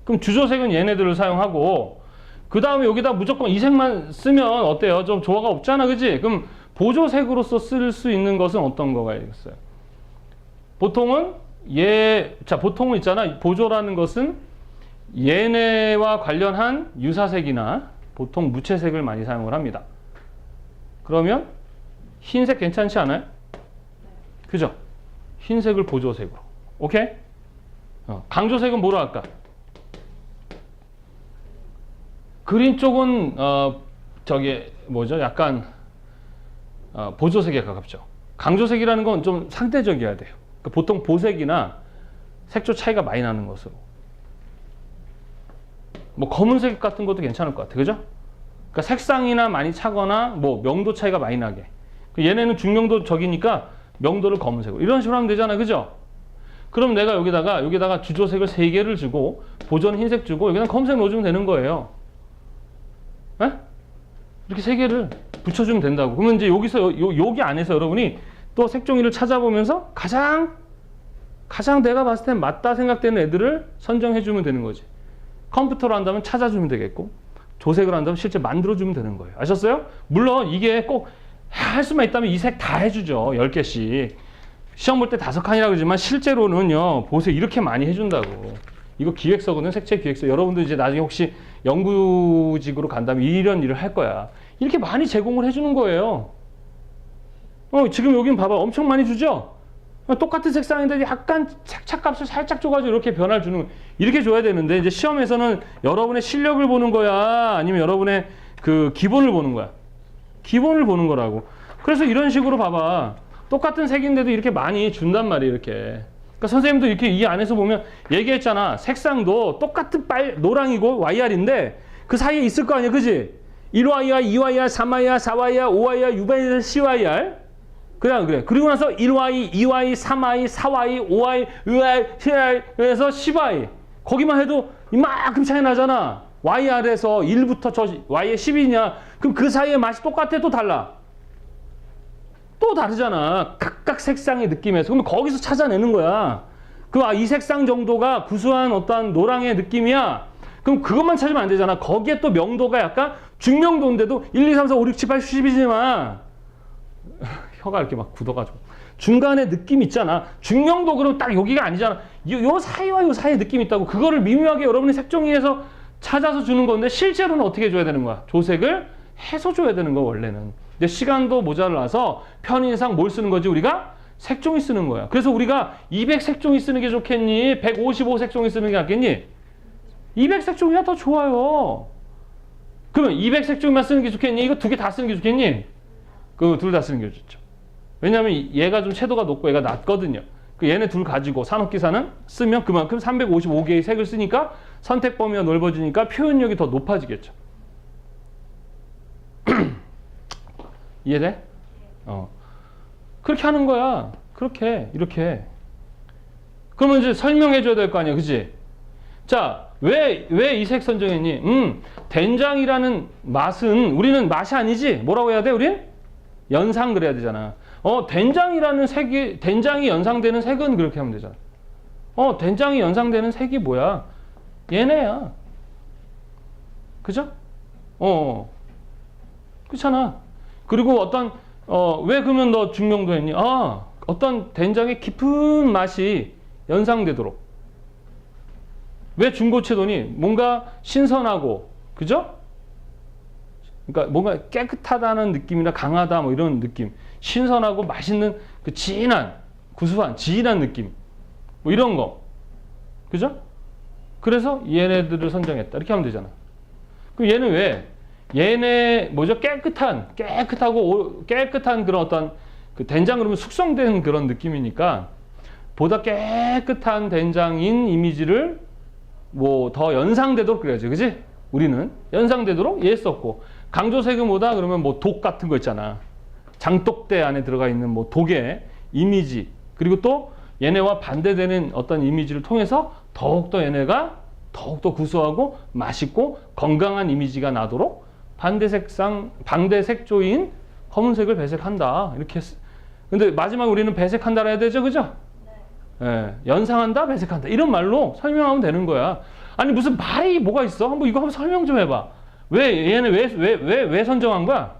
Speaker 1: 그럼 주조색은 얘네들을 사용하고 그 다음에 여기다 무조건 이 색만 쓰면 어때요? 좀 조화가 없잖아. 그지? 그럼 보조색으로서 쓸 수 있는 것은 어떤 거가 있겠어요? 보통은 보통은 있잖아. 보조라는 것은 얘네와 관련한 유사색이나 보통 무채색을 많이 사용을 합니다. 그러면 흰색 괜찮지 않아요? 그죠? 흰색을 보조색으로. 오케이? 강조색은 뭐로 할까? 그린 쪽은 저기 뭐죠? 약간 보조색에 가깝죠. 강조색이라는 건 좀 상대적이어야 돼요. 그러니까 보통 보색이나 색조 차이가 많이 나는 것으로. 뭐 검은색 같은 것도 괜찮을 것 같아. 그죠? 그러니까 색상이나 많이 차거나 뭐 명도 차이가 많이 나게. 얘네는 중명도 적이니까 명도를 검은색으로. 이런 식으로 하면 되잖아. 그죠? 그럼 내가 여기다가 주조색을 3개를 주고 보조는 흰색 주고 여기다 검은색 넣어주면 되는 거예요. 에? 이렇게 3개를 붙여주면 된다고. 그러면 이제 여기서 여기 안에서 여러분이 또 색종이를 찾아보면서 가장 내가 봤을 땐 맞다 생각되는 애들을 선정해주면 되는 거지. 컴퓨터로 한다면 찾아주면 되겠고 조색을 한다면 실제 만들어주면 되는 거예요. 아셨어요? 물론 이게 꼭 할 수만 있다면 이 색 다 해주죠. 10개씩. 시험 볼 때 5칸이라고 그러지만 실제로는요. 보색 이렇게 많이 해준다고. 이거 기획서거든. 색채 기획서. 여러분들 이제 나중에 혹시 연구직으로 간다면 이런 일을 할 거야. 이렇게 많이 제공을 해주는 거예요. 지금 여긴 봐봐. 엄청 많이 주죠? 똑같은 색상인데 약간 착값을 살짝 줘가지고 이렇게 변화를 주는 이렇게 줘야 되는데 이제 시험에서는 여러분의 실력을 보는 거야? 아니면 여러분의 그 기본을 보는 거야? 기본을 보는 거라고. 그래서 이런 식으로 봐봐. 똑같은 색인데도 이렇게 많이 준단 말이에요. 이렇게. 그러니까 선생님도 이렇게 이 안에서 보면 얘기했잖아. 색상도 똑같은 노랑이고 YR인데 그 사이에 있을 거 아니야. 그지? 1YR, 2YR, 3YR, 4YR, 5YR, 6YR, CYR. 그래. 그리고 나서 1Y, 2Y, 3Y, 4Y, 5Y, 6Y, 7Y, 그래서 10Y. 거기만 해도 이만큼 차이 나잖아. YR에서 1부터 저 Y에 10이냐. 그럼 그 사이에 맛이 똑같아? 또 달라? 또 다르잖아. 각각 색상의 느낌에서. 그러면 거기서 찾아내는 거야. 이 색상 정도가 구수한 어떤 노랑의 느낌이야. 그럼 그것만 찾으면 안 되잖아. 거기에 또 명도가 약간 중명도인데도 1, 2, 3, 4, 5, 6, 7, 8, 10이지만 혀가 이렇게 막 굳어가지고 중간에 느낌 있잖아. 중명도 그럼 딱 여기가 아니잖아. 요 사이와 요 사이에 느낌이 있다고. 그거를 미묘하게 여러분이 색종이에서 찾아서 주는 건데 실제로는 어떻게 줘야 되는 거야? 조색을 해서 줘야 되는 거 원래는. 근데 시간도 모자라서 편의상 뭘 쓰는 거지? 우리가 색종이 쓰는 거야. 그래서 우리가 200 색종이 쓰는 게 좋겠니? 155 색종이 쓰는 게 낫겠니? 200 색종이가 더 좋아요. 그러면 200 색종이만 쓰는 게 좋겠니? 이거 2개 다 쓰는 게 좋겠니? 그 둘 다 쓰는 게 좋죠. 왜냐하면 얘가 좀 채도가 높고 얘가 낮거든요. 얘네 둘 가지고 산업기사는 쓰면 그만큼 355개의 색을 쓰니까 선택 범위가 넓어지니까 표현력이 더 높아지겠죠. 이해돼? 그렇게 하는 거야. 이렇게. 그러면 이제 설명해 줘야 될 거 아니야. 그치? 자, 왜 이 색 선정했니? 된장이라는 맛은 우리는 맛이 아니지. 뭐라고 해야 돼, 우린? 연상 그래야 되잖아. 된장이 연상되는 색은 그렇게 하면 되잖아. 된장이 연상되는 색이 뭐야? 얘네야. 그죠? 그렇잖아. 그리고 왜 그러면 너 중명도 했니? 어떤 된장의 깊은 맛이 연상되도록. 왜 중고채도니? 뭔가 신선하고, 그죠? 그러니까 뭔가 깨끗하다는 느낌이나 강하다 뭐 이런 느낌. 신선하고 맛있는 그 진한, 구수한, 진한 느낌. 뭐 이런 거. 그죠? 그래서 얘네들을 선정했다. 이렇게 하면 되잖아. 그럼 얘는 왜? 얘네 뭐죠? 깨끗한 그런 어떤 그 된장 그러면 숙성된 그런 느낌이니까 보다 깨끗한 된장인 이미지를 뭐 더 연상되도록 그래야지, 그지? 우리는 연상되도록 얘 썼고, 강조색은 뭐다? 그러면 뭐 독 같은 거 있잖아. 장독대 안에 들어가 있는 뭐 독의 이미지, 그리고 또 얘네와 반대되는 어떤 이미지를 통해서 더욱더 얘네가 더욱더 구수하고 맛있고 건강한 이미지가 나도록 반대색조인 검은색을 배색한다. 이렇게 근데 마지막에 우리는 배색한다 해야 되죠, 그죠? 예, 연상한다, 배색한다 이런 말로 설명하면 되는 거야. 아니 무슨 말이 뭐가 있어? 한번 이거 한번 설명 좀 해봐. 왜 얘는 왜 선정한 거야?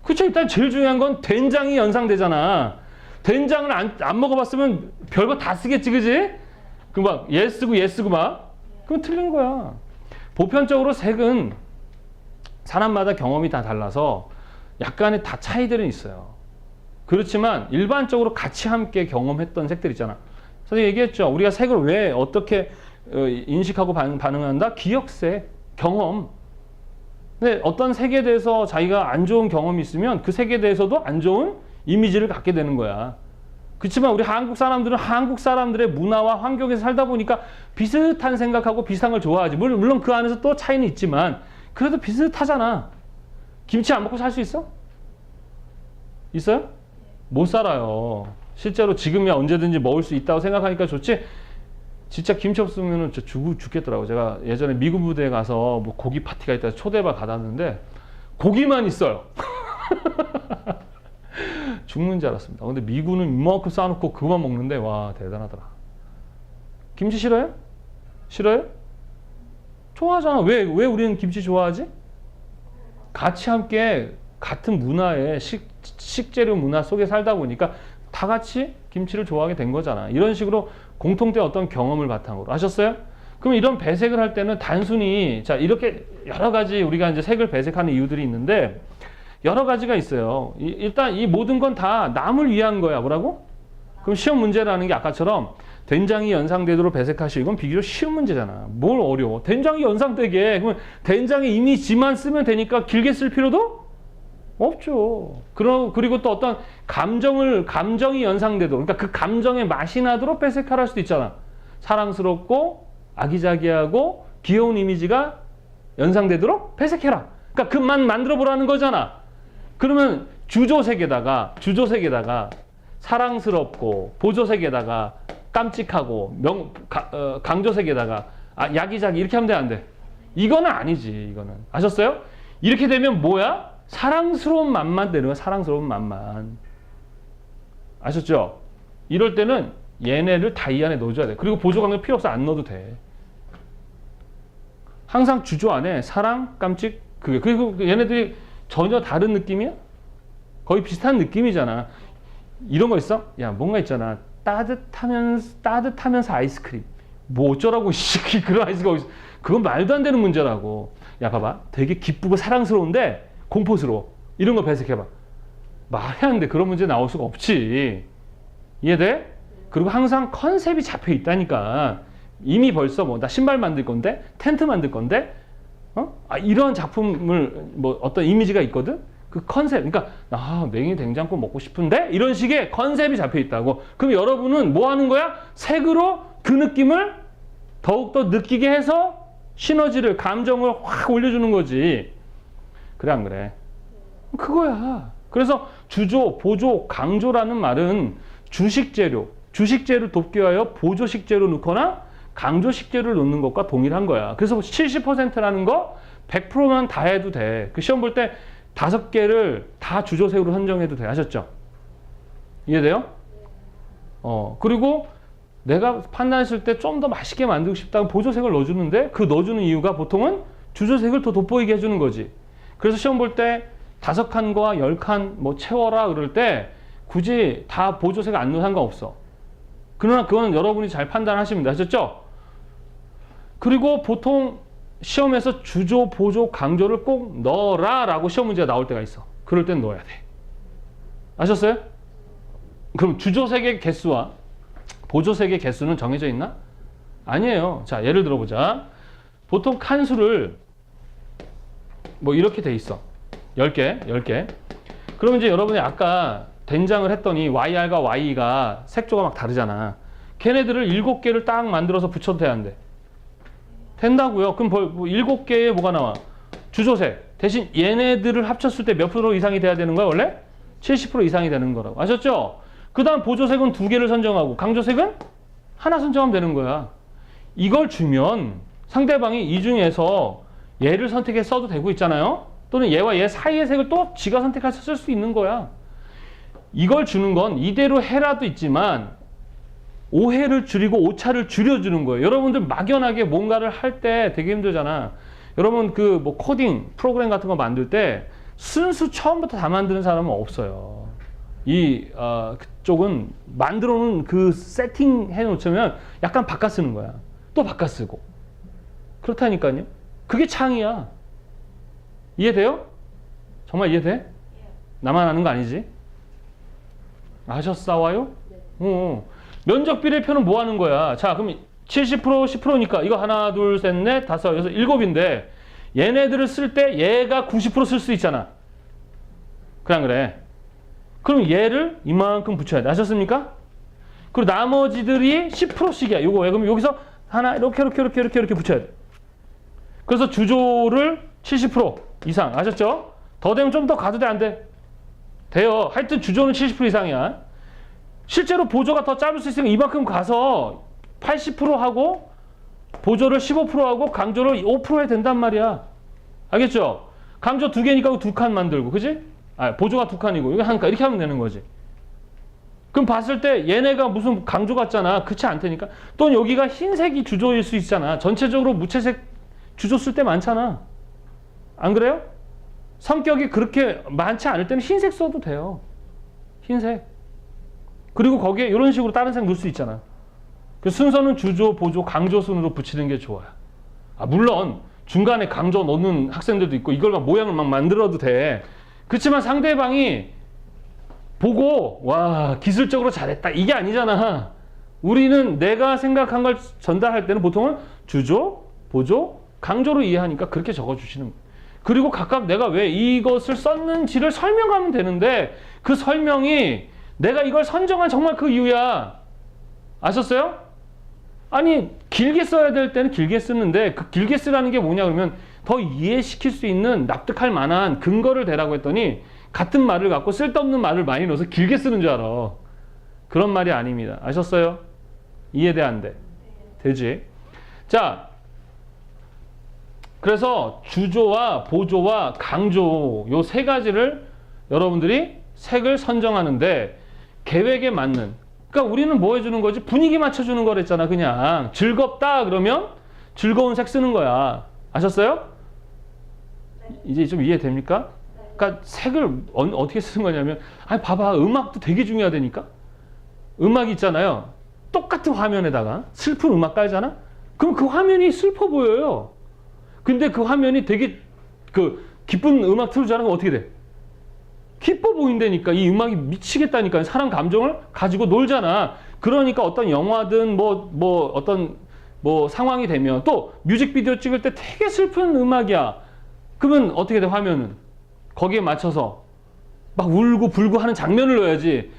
Speaker 1: 그쵸? 일단 제일 중요한 건 된장이 연상되잖아. 된장을 안 먹어봤으면 별거 다 쓰겠지, 그지? 그 막 얘 쓰고 얘 쓰고 막 그건 틀린 거야. 보편적으로 색은 사람마다 경험이 다 달라서 약간의 다 차이들은 있어요. 그렇지만 일반적으로 같이 함께 경험했던 색들 있잖아. 선생님 얘기했죠. 우리가 색을 왜 어떻게 인식하고 반응한다? 기억색, 경험. 근데 어떤 색에 대해서 자기가 안 좋은 경험이 있으면 그 색에 대해서도 안 좋은 이미지를 갖게 되는 거야. 그렇지만 우리 한국 사람들은 한국 사람들의 문화와 환경에서 살다 보니까 비슷한 생각하고 비슷한 걸 좋아하지. 물론 그 안에서 또 차이는 있지만 그래도 비슷하잖아. 김치 안 먹고 살 수 있어? 있어요? 못 살아요. 실제로 지금이야 언제든지 먹을 수 있다고 생각하니까 좋지. 진짜 김치 없으면 저 죽겠더라고. 제가 예전에 미군 부대에 가서 뭐 고기 파티가 있다 초대받아 받았는데 고기만 있어요. 죽는 줄 알았습니다. 근데 미군은 이만큼 쌓아놓고 그거만 먹는데 와 대단하더라. 김치 싫어요? 싫어요? 좋아하잖아. 왜 우리는 김치 좋아하지? 같이 함께 같은 문화의 식재료 문화 속에 살다 보니까 다 같이 김치를 좋아하게 된 거잖아. 이런 식으로 공통된 어떤 경험을 바탕으로 아셨어요? 그럼 이런 배색을 할 때는 단순히 자 이렇게 여러 가지 우리가 이제 색을 배색하는 이유들이 있는데 여러 가지가 있어요. 일단 이 모든 건 다 남을 위한 거야. 뭐라고? 그럼 시험 문제라는 게 아까처럼 된장이 연상되도록 배색하시고 이건 비교적 쉬운 문제잖아. 뭘 어려워? 된장이 연상되게 그러면 된장의 이미지만 쓰면 되니까 길게 쓸 필요도 없죠. 그리고 또 어떤 감정이 연상되도록 그러니까 그 감정의 맛이 나도록 배색하라 할 수도 있잖아. 사랑스럽고 아기자기하고 귀여운 이미지가 연상되도록 배색해라. 그러니까 그만 만들어 보라는 거잖아. 그러면 주조색에다가 사랑스럽고 보조색에다가 깜찍하고 강조색에다가 야기자기 이렇게 하면 돼, 안 돼? 이거는 아니지. 이거는 아셨어요? 이렇게 되면 뭐야? 사랑스러운 맛만 되는 거야. 사랑스러운 맛만. 아셨죠? 이럴 때는 얘네를 다 이 안에 넣어줘야 돼. 그리고 보조강조 필요 없어. 안 넣어도 돼. 항상 주조 안에 사랑, 깜찍, 그게. 그리고 얘네들이 전혀 다른 느낌이야? 거의 비슷한 느낌이잖아. 이런 거 있어? 야, 뭔가 있잖아. 따뜻하면서 아이스크림. 뭐 어쩌라고, 그런 아이스가 어딨어. 그건 말도 안 되는 문제라고. 야, 봐봐. 되게 기쁘고 사랑스러운데 공포스러워. 이런 거 배색해봐. 말이 안 돼. 그런 문제 나올 수가 없지. 이해돼? 그리고 항상 컨셉이 잡혀 있다니까. 이미 벌써 뭐 나 신발 만들 건데, 텐트 만들 건데, 이런 작품을 뭐 어떤 이미지가 있거든. 그 컨셉, 그러니까 냉이 된장국 먹고 싶은데 이런 식의 컨셉이 잡혀 있다고. 그럼 여러분은 뭐 하는 거야? 색으로 그 느낌을 더욱더 느끼게 해서 시너지를 감정을 확 올려주는 거지. 그래 안 그래? 그거야. 그래서 주조, 보조, 강조라는 말은 주식재를 돕기 위하여 보조식재로 넣거나 강조식재를 넣는 것과 동일한 거야. 그래서 70%라는 거 100%만 다 해도 돼. 그 시험 볼 때 5개를 다 주조색으로 선정해도 돼. 아셨죠? 이해돼요? 그리고 내가 판단했을 때 좀 더 맛있게 만들고 싶다면 보조색을 넣어주는데 그 넣어주는 이유가 보통은 주조색을 더 돋보이게 해주는 거지. 그래서 시험 볼 때 5칸과 10칸 뭐 채워라 그럴 때 굳이 다 보조색 안 넣어도 상관없어. 그러나 그거는 여러분이 잘 판단하시면 돼. 아셨죠? 그리고 보통 시험에서 주조, 보조, 강조를 꼭 넣어라 라고 시험 문제가 나올 때가 있어. 그럴 땐 넣어야 돼. 아셨어요? 그럼 주조색의 개수와 보조색의 개수는 정해져 있나? 아니에요. 자, 예를 들어보자. 보통 칸수를 뭐 이렇게 돼 있어. 10개. 그러면 이제 여러분이 아까 된장을 했더니 YR과 Y가 색조가 막 다르잖아. 걔네들을 7개를 딱 만들어서 붙여도 돼, 안 돼? 된다고요. 그럼 7개에 뭐가 나와? 주조색. 대신 얘네들을 합쳤을 때 몇 프로 이상이 돼야 되는 거야, 원래? 70% 이상이 되는 거라고. 아셨죠? 그 다음 보조색은 2개를 선정하고 강조색은 하나 선정하면 되는 거야. 이걸 주면 상대방이 이 중에서 얘를 선택해서 써도 되고 있잖아요. 또는 얘와 얘 사이의 색을 또 지가 선택해서 쓸 수 있는 거야. 이걸 주는 건 이대로 해라도 있지만 오해를 줄이고 오차를 줄여주는 거예요. 여러분들 막연하게 뭔가를 할 때 되게 힘들잖아. 여러분 그 뭐 코딩 프로그램 같은 거 만들 때 순수 처음부터 다 만드는 사람은 없어요. 그쪽은 만들어 놓은 그 세팅 해 놓으면 약간 바꿔 쓰는 거야. 또 바꿔 쓰고. 그렇다니까요. 그게 창이야. 이해돼요? 정말 이해돼? 나만 아는 거 아니지? 아셨사와요? 네. 면적 비례표는 뭐 하는 거야? 자, 그럼 70%, 10%니까 이거 하나, 둘, 셋, 넷, 다섯, 여섯, 일곱인데 얘네들을 쓸 때 얘가 90% 쓸 수 있잖아. 그래. 그럼 얘를 이만큼 붙여야 돼. 아셨습니까? 그리고 나머지들이 10%씩이야. 요거 왜? 그럼 여기서 하나 이렇게 붙여야 돼. 그래서 주조를 70% 이상. 아셨죠? 더 되면 좀 더 가도 돼, 안 돼? 돼요. 하여튼 주조는 70% 이상이야. 실제로 보조가 더 짧을 수 있으면 이만큼 가서 80% 하고 보조를 15% 하고 강조를 5% 해야 된단 말이야. 알겠죠? 강조 2개니까 2칸 만들고, 그지? 보조가 2칸이고 이거 한 칸 이렇게 하면 되는 거지. 그럼 봤을 때 얘네가 무슨 강조 같잖아. 그렇지 않다니까. 또는 여기가 흰색이 주조일 수 있잖아. 전체적으로 무채색 주조 쓸 때 많잖아. 안 그래요? 성격이 그렇게 많지 않을 때는 흰색 써도 돼요. 흰색. 그리고 거기에 이런 식으로 다른 색 넣을 수 있잖아. 그 순서는 주조, 보조, 강조 순으로 붙이는 게 좋아요. 물론 중간에 강조 넣는 학생들도 있고 이걸 막 모양을 막 만들어도 돼. 그렇지만 상대방이 보고 와 기술적으로 잘했다 이게 아니잖아. 우리는 내가 생각한 걸 전달할 때는 보통은 주조, 보조, 강조로 이해하니까 그렇게 적어주시는 거예요. 그리고 각각 내가 왜 이것을 썼는지를 설명하면 되는데 그 설명이 내가 이걸 선정한 정말 그 이유야. 아셨어요? 아니 길게 써야 될 때는 길게 쓰는데 그 길게 쓰라는 게 뭐냐 그러면 더 이해시킬 수 있는 납득할 만한 근거를 대라고 했더니 같은 말을 갖고 쓸데없는 말을 많이 넣어서 길게 쓰는 줄 알아. 그런 말이 아닙니다. 아셨어요? 이해돼 안 돼? 되지? 자, 그래서 주조와 보조와 강조 요 세 가지를 여러분들이 색을 선정하는데 계획에 맞는, 그러니까 우리는 뭐 해주는 거지? 분위기 맞춰주는 거랬잖아. 그냥 즐겁다 그러면 즐거운 색 쓰는 거야. 아셨어요? 네. 이제 좀 이해됩니까? 네. 그러니까 색을 어떻게 쓰는 거냐면 봐봐 음악도 되게 중요하다니까. 음악 있잖아요. 똑같은 화면에다가 슬픈 음악 깔잖아. 그럼 그 화면이 슬퍼 보여요. 근데 그 화면이 되게 기쁜 음악 틀어주잖아. 그럼 어떻게 돼? 기뻐 보인다니까. 이 음악이 미치겠다니까. 사람 감정을 가지고 놀잖아. 그러니까 어떤 영화든 어떤 상황이 되면 또 뮤직비디오 찍을 때 되게 슬픈 음악이야. 그러면 어떻게 돼? 화면은 거기에 맞춰서 막 울고 불고 하는 장면을 넣어야지.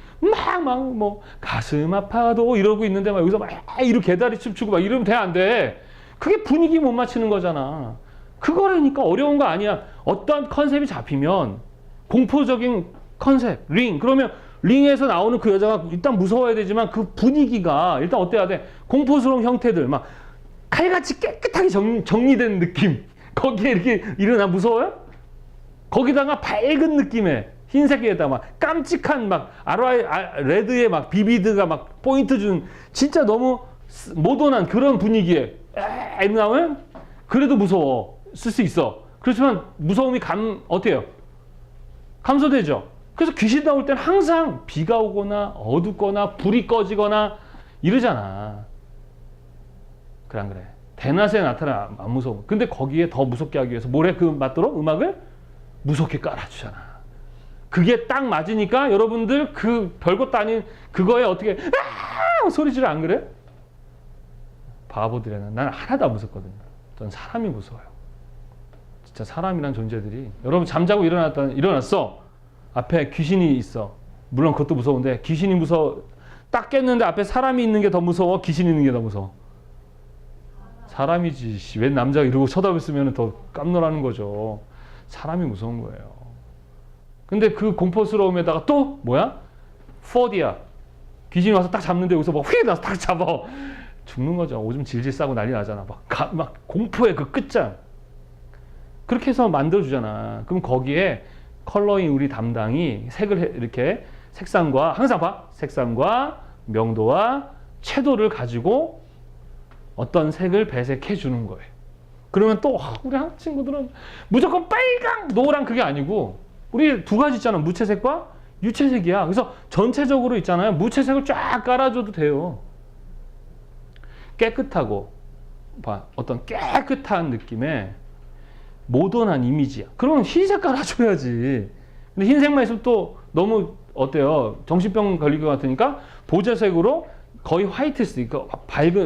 Speaker 1: 가슴 아파도 이러고 있는데 막 여기서 막 이렇게 개다리 춤추고 막 이러면 돼, 안 돼? 그게 분위기 못 맞추는 거잖아. 그거라니까. 어려운 거 아니야. 어떤 컨셉이 잡히면 공포적인 컨셉, 링. 그러면 링에서 나오는 그 여자가 일단 무서워야 되지만 그 분위기가 일단 어때야 돼? 공포스러운 형태들, 막 칼같이 깨끗하게 정리된 느낌. 거기에 이렇게 일어나 무서워요? 거기다가 밝은 느낌의 흰색에다 막 깜찍한 레드에 막 비비드가 막 포인트 준 진짜 너무 모던한 그런 분위기에 나오면 그래도 무서워. 쓸 수 있어. 그렇지만 무서움이 어떻게 해요? 감소되죠. 그래서 귀신 나올 때는 항상 비가 오거나 어둡거나 불이 꺼지거나 이러잖아. 그래 안 그래? 대낮에 나타나면 안 무서워. 근데 거기에 더 무섭게 하기 위해서 뭘 해? 그 맞도록 음악을 무섭게 깔아주잖아. 그게 딱 맞으니까 여러분들 그 별것도 아닌 그거에 어떻게 소리 지르 안 그래? 바보들이야. 난 하나도 안 무섭거든요. 전 사람이 무서워요. 진짜 사람이란 존재들이 여러분 잠자고 일어났어. 앞에 귀신이 있어. 물론 그것도 무서운데 귀신이 무서워. 딱 깼는데 앞에 사람이 있는 게 더 무서워? 귀신이 있는 게 더 무서워? 사람이지. 왜 남자가 이러고 쳐다봤으면 더 깜놀하는 거죠. 사람이 무서운 거예요. 근데 그 공포스러움에다가 또 뭐야? 4D야. 귀신이 와서 딱 잡는데 여기서 막 휙 나서 딱 잡아. 죽는 거죠. 오줌 질질 싸고 난리 나잖아. 막 공포의 그 끝장. 그렇게 해서 만들어주잖아. 그럼 거기에 컬러잉 우리 담당이 색을 이렇게 색상과 항상 봐. 색상과 명도와 채도를 가지고 어떤 색을 배색해 주는 거예요. 그러면 또 우리 한국 친구들은 무조건 빨강, 노랑 그게 아니고 우리 두 가지 있잖아. 무채색과 유채색이야. 그래서 전체적으로 있잖아요. 무채색을 쫙 깔아줘도 돼요. 깨끗하고 어떤 깨끗한 느낌의 모던한 이미지야. 그러면 흰색 깔아줘야지. 근데 흰색만 있으면 또 너무 어때요? 정신병 걸릴 것 같으니까 보라색으로 거의 화이트스,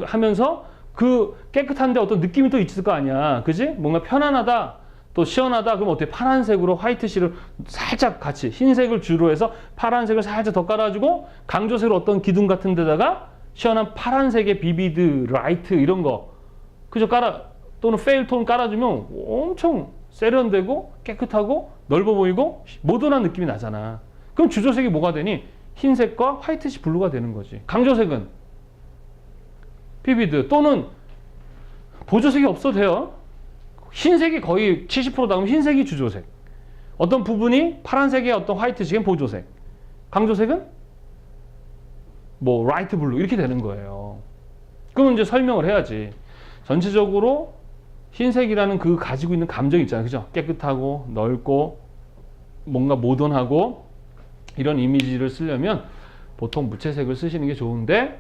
Speaker 1: 하면서 그 깨끗한데 어떤 느낌이 또 있을 거 아니야. 그지? 뭔가 편안하다, 또 시원하다. 그럼 어때? 파란색으로 화이트시를 살짝 같이 흰색을 주로 해서 파란색을 살짝 더 깔아주고 강조색으로 어떤 기둥 같은 데다가 시원한 파란색의 비비드, 라이트 이런 거 그죠? 또는 페일톤 깔아주면 엄청 세련되고 깨끗하고 넓어 보이고 모던한 느낌이 나잖아. 그럼 주조색이 뭐가 되니? 흰색과 화이트시 블루가 되는 거지. 강조색은 비비드 또는 보조색이 없어도 돼요. 흰색이 거의 70% 나오면 흰색이 주조색. 어떤 부분이 파란색의 어떤 화이트식은 보조색. 강조색은 뭐 라이트 블루 이렇게 되는 거예요. 그러면 이제 설명을 해야지. 전체적으로 흰색이라는 그 가지고 있는 감정이 있잖아요. 그죠? 깨끗하고 넓고 뭔가 모던하고 이런 이미지를 쓰려면 보통 무채색을 쓰시는 게 좋은데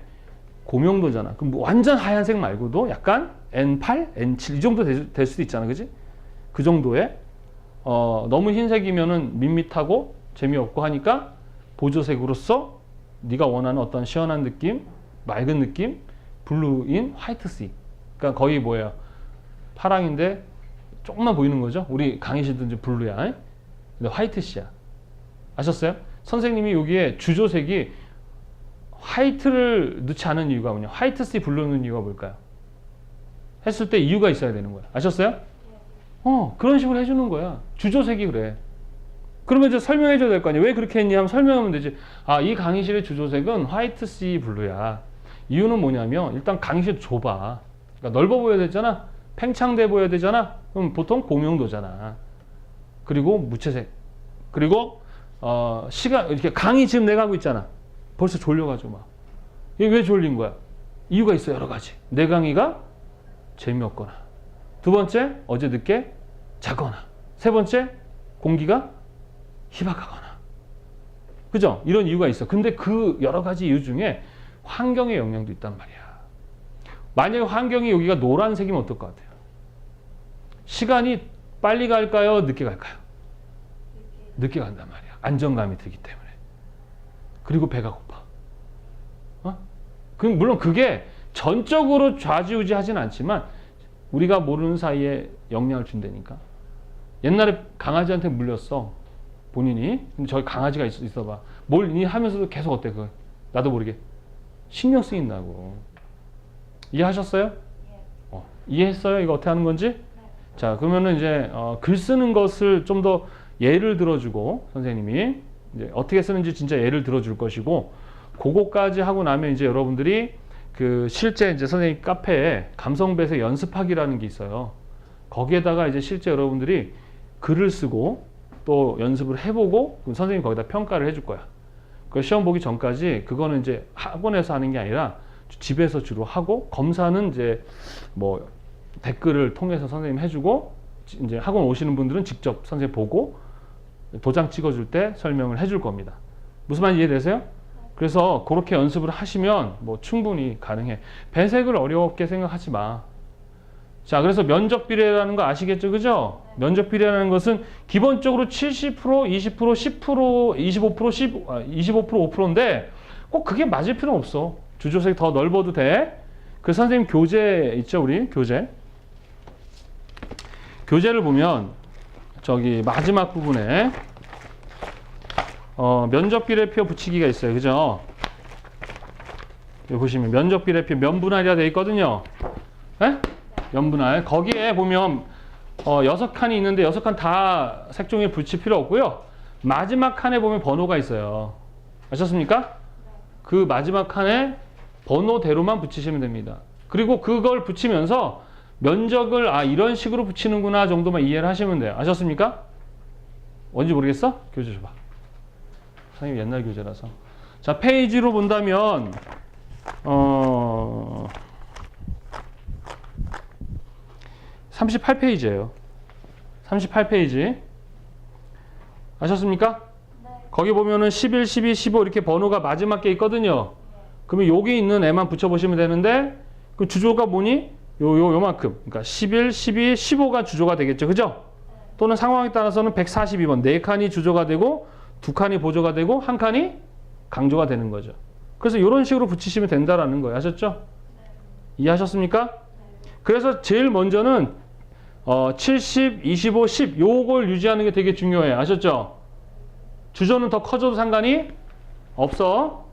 Speaker 1: 고명도잖아. 그럼 뭐 완전 하얀색 말고도 약간 N8, N7 이 정도 될 수도 있잖아. 그지? 그 정도에 너무 흰색이면은 밋밋하고 재미없고 하니까 보조색으로서 네가 원하는 어떤 시원한 느낌, 맑은 느낌, 블루인 화이트씨. 그러니까 거의 뭐예요? 파랑인데 조금만 보이는 거죠. 우리 강의 씨도 이제 블루야. 근데 화이트씨야. 아셨어요? 선생님이 여기에 주조색이 화이트를 넣지 않은 이유가 뭐냐? 화이트씨 블루 넣는 이유가 뭘까요? 했을 때 이유가 있어야 되는 거야. 아셨어요? 그런 식으로 해주는 거야. 주조색이 그래. 그러면 이제 설명해 줘야 될 거 아니야. 왜 그렇게 했니? 하면 설명하면 되지. 이 강의실의 주조색은 화이트씨 블루야. 이유는 뭐냐면 일단 강의실 좁아. 그러니까 넓어 보여야 되잖아. 팽창돼 보여야 되잖아. 그럼 보통 고명도잖아. 그리고 무채색. 그리고 시간 이렇게 강의 지금 내가 하고 있잖아. 벌써 졸려가지고 막. 이게 왜 졸린 거야? 이유가 있어. 여러 가지. 내 강의가 재미없거나. 두 번째, 어제 늦게 자거나. 세 번째, 공기가 희박하거나. 그죠? 이런 이유가 있어. 근데 그 여러 가지 이유 중에 환경의 영향도 있단 말이야. 만약에 환경이 여기가 노란색이면 어떨 것 같아요? 시간이 빨리 갈까요? 늦게 갈까요? 늦게 간단 말이야. 안정감이 들기 때문에. 그리고 배가 고파. 물론 그게 전적으로 좌지우지하진 않지만 우리가 모르는 사이에 영향을 준다니까. 옛날에 강아지한테 물렸어. 본인이. 근데 저기 강아지가 있어봐. 뭘 하면서도 계속 어때? 나도 모르게 신경 쓰인다고. 이해하셨어요? 이해했어요? 이거 어떻게 하는 건지? 네. 자, 그러면은 이제 글 쓰는 것을 좀 더 예를 들어주고 선생님이 이제 어떻게 쓰는지 진짜 예를 들어줄 것이고 그거까지 하고 나면 이제 여러분들이 그 실제 이제 선생님 카페에 감성배색 연습하기라는 게 있어요. 거기에다가 이제 실제 여러분들이 글을 쓰고 또 연습을 해보고 선생님이 거기다 평가를 해줄 거야. 그 시험 보기 전까지 그거는 이제 학원에서 하는 게 아니라 집에서 주로 하고 검사는 이제 뭐 댓글을 통해서 선생님 해주고 이제 학원 오시는 분들은 직접 선생님 보고 도장 찍어줄 때 설명을 해줄 겁니다. 무슨 말인지 이해되세요? 그래서 그렇게 연습을 하시면 뭐 충분히 가능해. 배색을 어렵게 생각하지 마. 자, 그래서 면적 비례라는 거 아시겠죠? 그죠? 면적 비례라는 것은 기본적으로 70%, 20%, 10%, 25%, 25%, 5%인데 꼭 그게 맞을 필요는 없어. 주조색이 더 넓어도 돼. 그 선생님 교재 있죠? 우리 교재. 교재를 보면 저기 마지막 부분에 면적 비례표 붙이기가 있어요. 그죠? 여기 보시면 면적 비례표 면분할이라 되어 있거든요. 네? 면분할. 거기에 보면 6칸이 있는데 6칸 다 색종이에 붙일 필요 없고요. 마지막 칸에 보면 번호가 있어요. 아셨습니까? 그 마지막 칸에 번호대로만 붙이시면 됩니다. 그리고 그걸 붙이면서 면적을 이런 식으로 붙이는구나 정도만 이해를 하시면 돼요. 아셨습니까? 뭔지 모르겠어? 교재 줘봐. 선생님 옛날 교재라서. 자, 페이지로 본다면 38페이지예요. 38페이지. 아셨습니까?
Speaker 2: 네.
Speaker 1: 거기 보면은 11, 12, 15 이렇게 번호가 마지막 게 있거든요. 그러면 여기 있는 애만 붙여보시면 되는데 그 주조가 뭐니? 요만큼. 그러니까 11, 12, 15가 주조가 되겠죠. 그죠? 또는 상황에 따라서는 142번. 4칸이 주조가 되고 2칸이 보조가 되고 1칸이 강조가 되는 거죠. 그래서 이런 식으로 붙이시면 된다라는 거예요. 아셨죠? 이해하셨습니까? 그래서 제일 먼저는 70, 25, 10 요걸 유지하는 게 되게 중요해요. 아셨죠? 주조는 더 커져도 상관이 없어.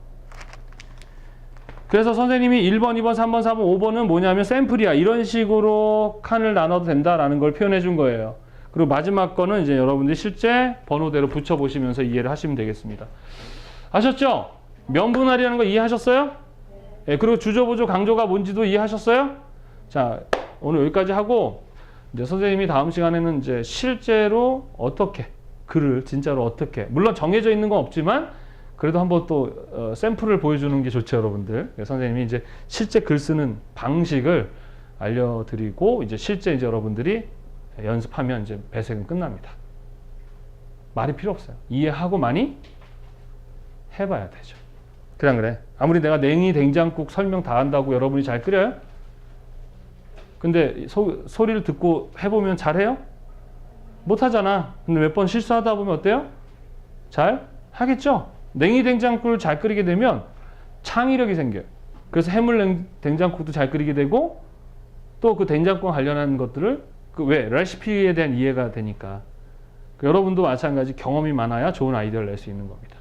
Speaker 1: 그래서 선생님이 1번, 2번, 3번, 4번, 5번은 뭐냐면 샘플이야. 이런 식으로 칸을 나눠도 된다라는 걸 표현해 준 거예요. 그리고 마지막 거는 이제 여러분들이 실제 번호대로 붙여보시면서 이해를 하시면 되겠습니다. 아셨죠? 면분할이라는 거 이해하셨어요? 네. 그리고 주조, 보조, 강조가 뭔지도 이해하셨어요? 자, 오늘 여기까지 하고 이제 선생님이 다음 시간에는 이제 실제로 어떻게 글을 진짜로 어떻게 물론 정해져 있는 건 없지만 그래도 한번 또 샘플을 보여주는 게 좋죠, 여러분들. 선생님이 이제 실제 글 쓰는 방식을 알려드리고 이제 실제 이제 여러분들이 연습하면 이제 배색은 끝납니다. 말이 필요 없어요. 이해하고 많이 해봐야 되죠. 그래 안 그래? 아무리 내가 냉이 된장국 설명 다 한다고 여러분이 잘 끓여요? 근데 소리를 듣고 해보면 잘해요? 못하잖아. 근데 몇 번 실수하다 보면 어때요? 잘 하겠죠? 냉이 된장국을 잘 끓이게 되면 창의력이 생겨요. 그래서 해물 된장국도 잘 끓이게 되고 또 그 된장국 관련한 것들을 왜? 레시피에 대한 이해가 되니까. 여러분도 마찬가지 경험이 많아야 좋은 아이디어를 낼 수 있는 겁니다.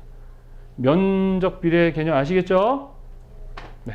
Speaker 1: 면적 비례 개념 아시겠죠? 네.